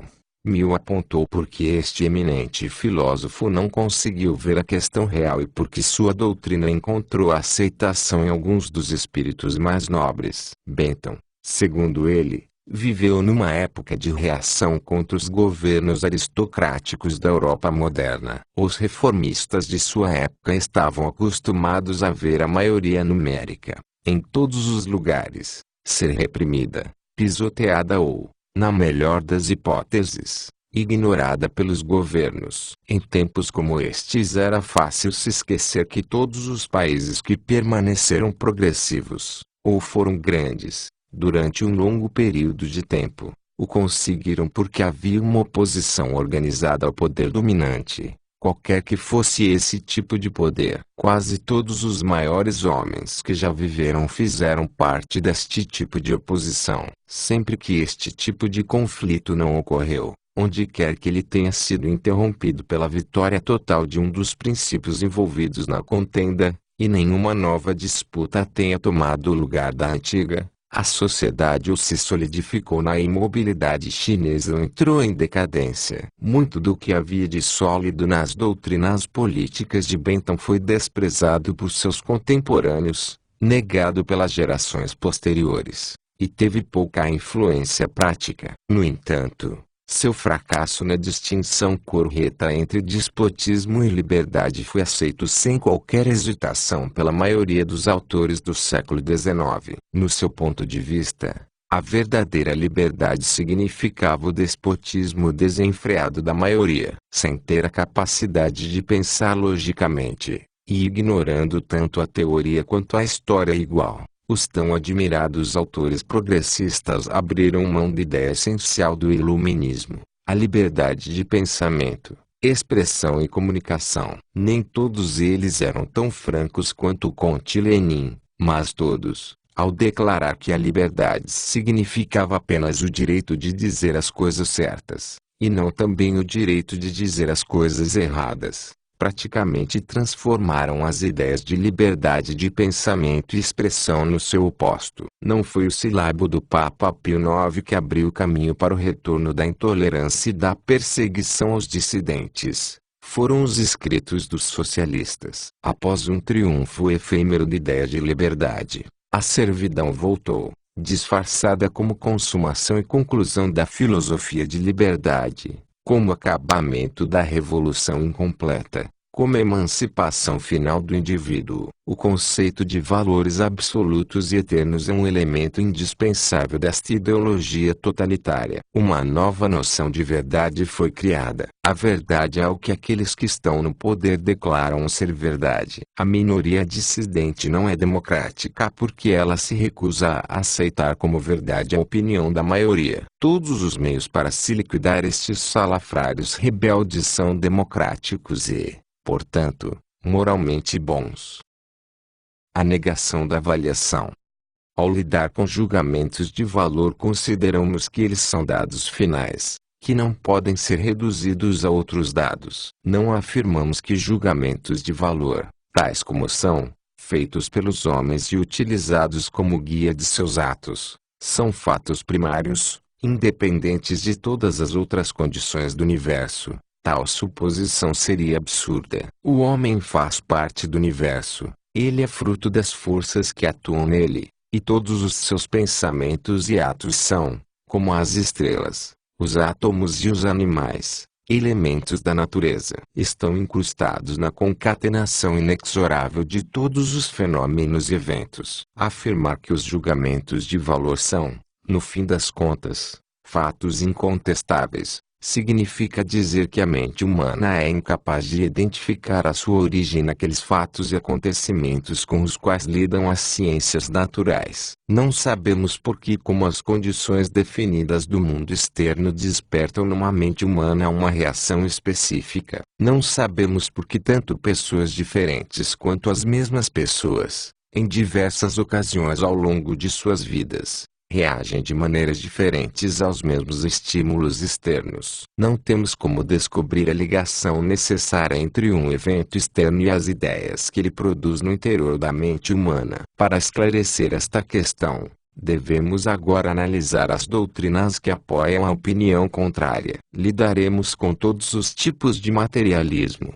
[SPEAKER 1] Mill apontou por que este eminente filósofo não conseguiu ver a questão real e por que sua doutrina encontrou aceitação em alguns dos espíritos mais nobres. Bentham, segundo ele, viveu numa época de reação contra os governos aristocráticos da Europa moderna. Os reformistas de sua época estavam acostumados a ver a maioria numérica, em todos os lugares, ser reprimida, pisoteada ou, na melhor das hipóteses, ignorada pelos governos. Em tempos como estes era fácil se esquecer que todos os países que permaneceram progressivos, ou foram grandes, durante um longo período de tempo, o conseguiram porque havia uma oposição organizada ao poder dominante, qualquer que fosse esse tipo de poder. Quase todos os maiores homens que já viveram fizeram parte deste tipo de oposição. Sempre que este tipo de conflito não ocorreu, onde quer que ele tenha sido interrompido pela vitória total de um dos princípios envolvidos na contenda, e nenhuma nova disputa tenha tomado o lugar da antiga, a sociedade ou se solidificou na imobilidade chinesa ou entrou em decadência. Muito do que havia de sólido nas doutrinas políticas de Bentham foi desprezado por seus contemporâneos, negado pelas gerações posteriores, e teve pouca influência prática. No entanto, seu fracasso na distinção correta entre despotismo e liberdade foi aceito sem qualquer hesitação pela maioria dos autores do século XIX. No seu ponto de vista, a verdadeira liberdade significava o despotismo desenfreado da maioria, sem ter a capacidade de pensar logicamente, e ignorando tanto a teoria quanto a história igual. Os tão admirados autores progressistas abriram mão da ideia essencial do iluminismo, a liberdade de pensamento, expressão e comunicação. Nem todos eles eram tão francos quanto Comte Lenin, mas todos, ao declarar que a liberdade significava apenas o direito de dizer as coisas certas, e não também o direito de dizer as coisas erradas, praticamente transformaram as ideias de liberdade de pensamento e expressão no seu oposto. Não foi o sílabo do Papa Pio IX que abriu o caminho para o retorno da intolerância e da perseguição aos dissidentes. Foram os escritos dos socialistas. Após um triunfo efêmero da ideia de liberdade, a servidão voltou, disfarçada como consumação e conclusão da filosofia de liberdade, como acabamento da revolução incompleta, como emancipação final do indivíduo. O conceito de valores absolutos e eternos é um elemento indispensável desta ideologia totalitária. Uma nova noção de verdade foi criada. A verdade é o que aqueles que estão no poder declaram ser verdade. A minoria dissidente não é democrática porque ela se recusa a aceitar como verdade a opinião da maioria. Todos os meios para se liquidar estes salafrários rebeldes são democráticos e, portanto, moralmente bons. A negação da avaliação. Ao lidar com julgamentos de valor, consideramos que eles são dados finais, que não podem ser reduzidos a outros dados. Não afirmamos que julgamentos de valor, tais como são, feitos pelos homens e utilizados como guia de seus atos, são fatos primários, independentes de todas as outras condições do universo. Tal suposição seria absurda. O homem faz parte do universo. Ele é fruto das forças que atuam nele, E todos os seus pensamentos e atos são, como as estrelas, os átomos e os animais, elementos da natureza. Estão incrustados na concatenação inexorável de todos os fenômenos e eventos. Afirmar que os julgamentos de valor são, no fim das contas, fatos incontestáveis, significa dizer que a mente humana é incapaz de identificar a sua origem naqueles fatos e acontecimentos com os quais lidam as ciências naturais. Não sabemos por que como as condições definidas do mundo externo despertam numa mente humana uma reação específica. Não sabemos por que tanto pessoas diferentes quanto as mesmas pessoas, em diversas ocasiões ao longo de suas vidas, reagem de maneiras diferentes aos mesmos estímulos externos. Não temos como descobrir a ligação necessária entre um evento externo e as ideias que ele produz no interior da mente humana. Para esclarecer esta questão, devemos agora analisar as doutrinas que apoiam a opinião contrária. Lidaremos com todos os tipos de materialismo,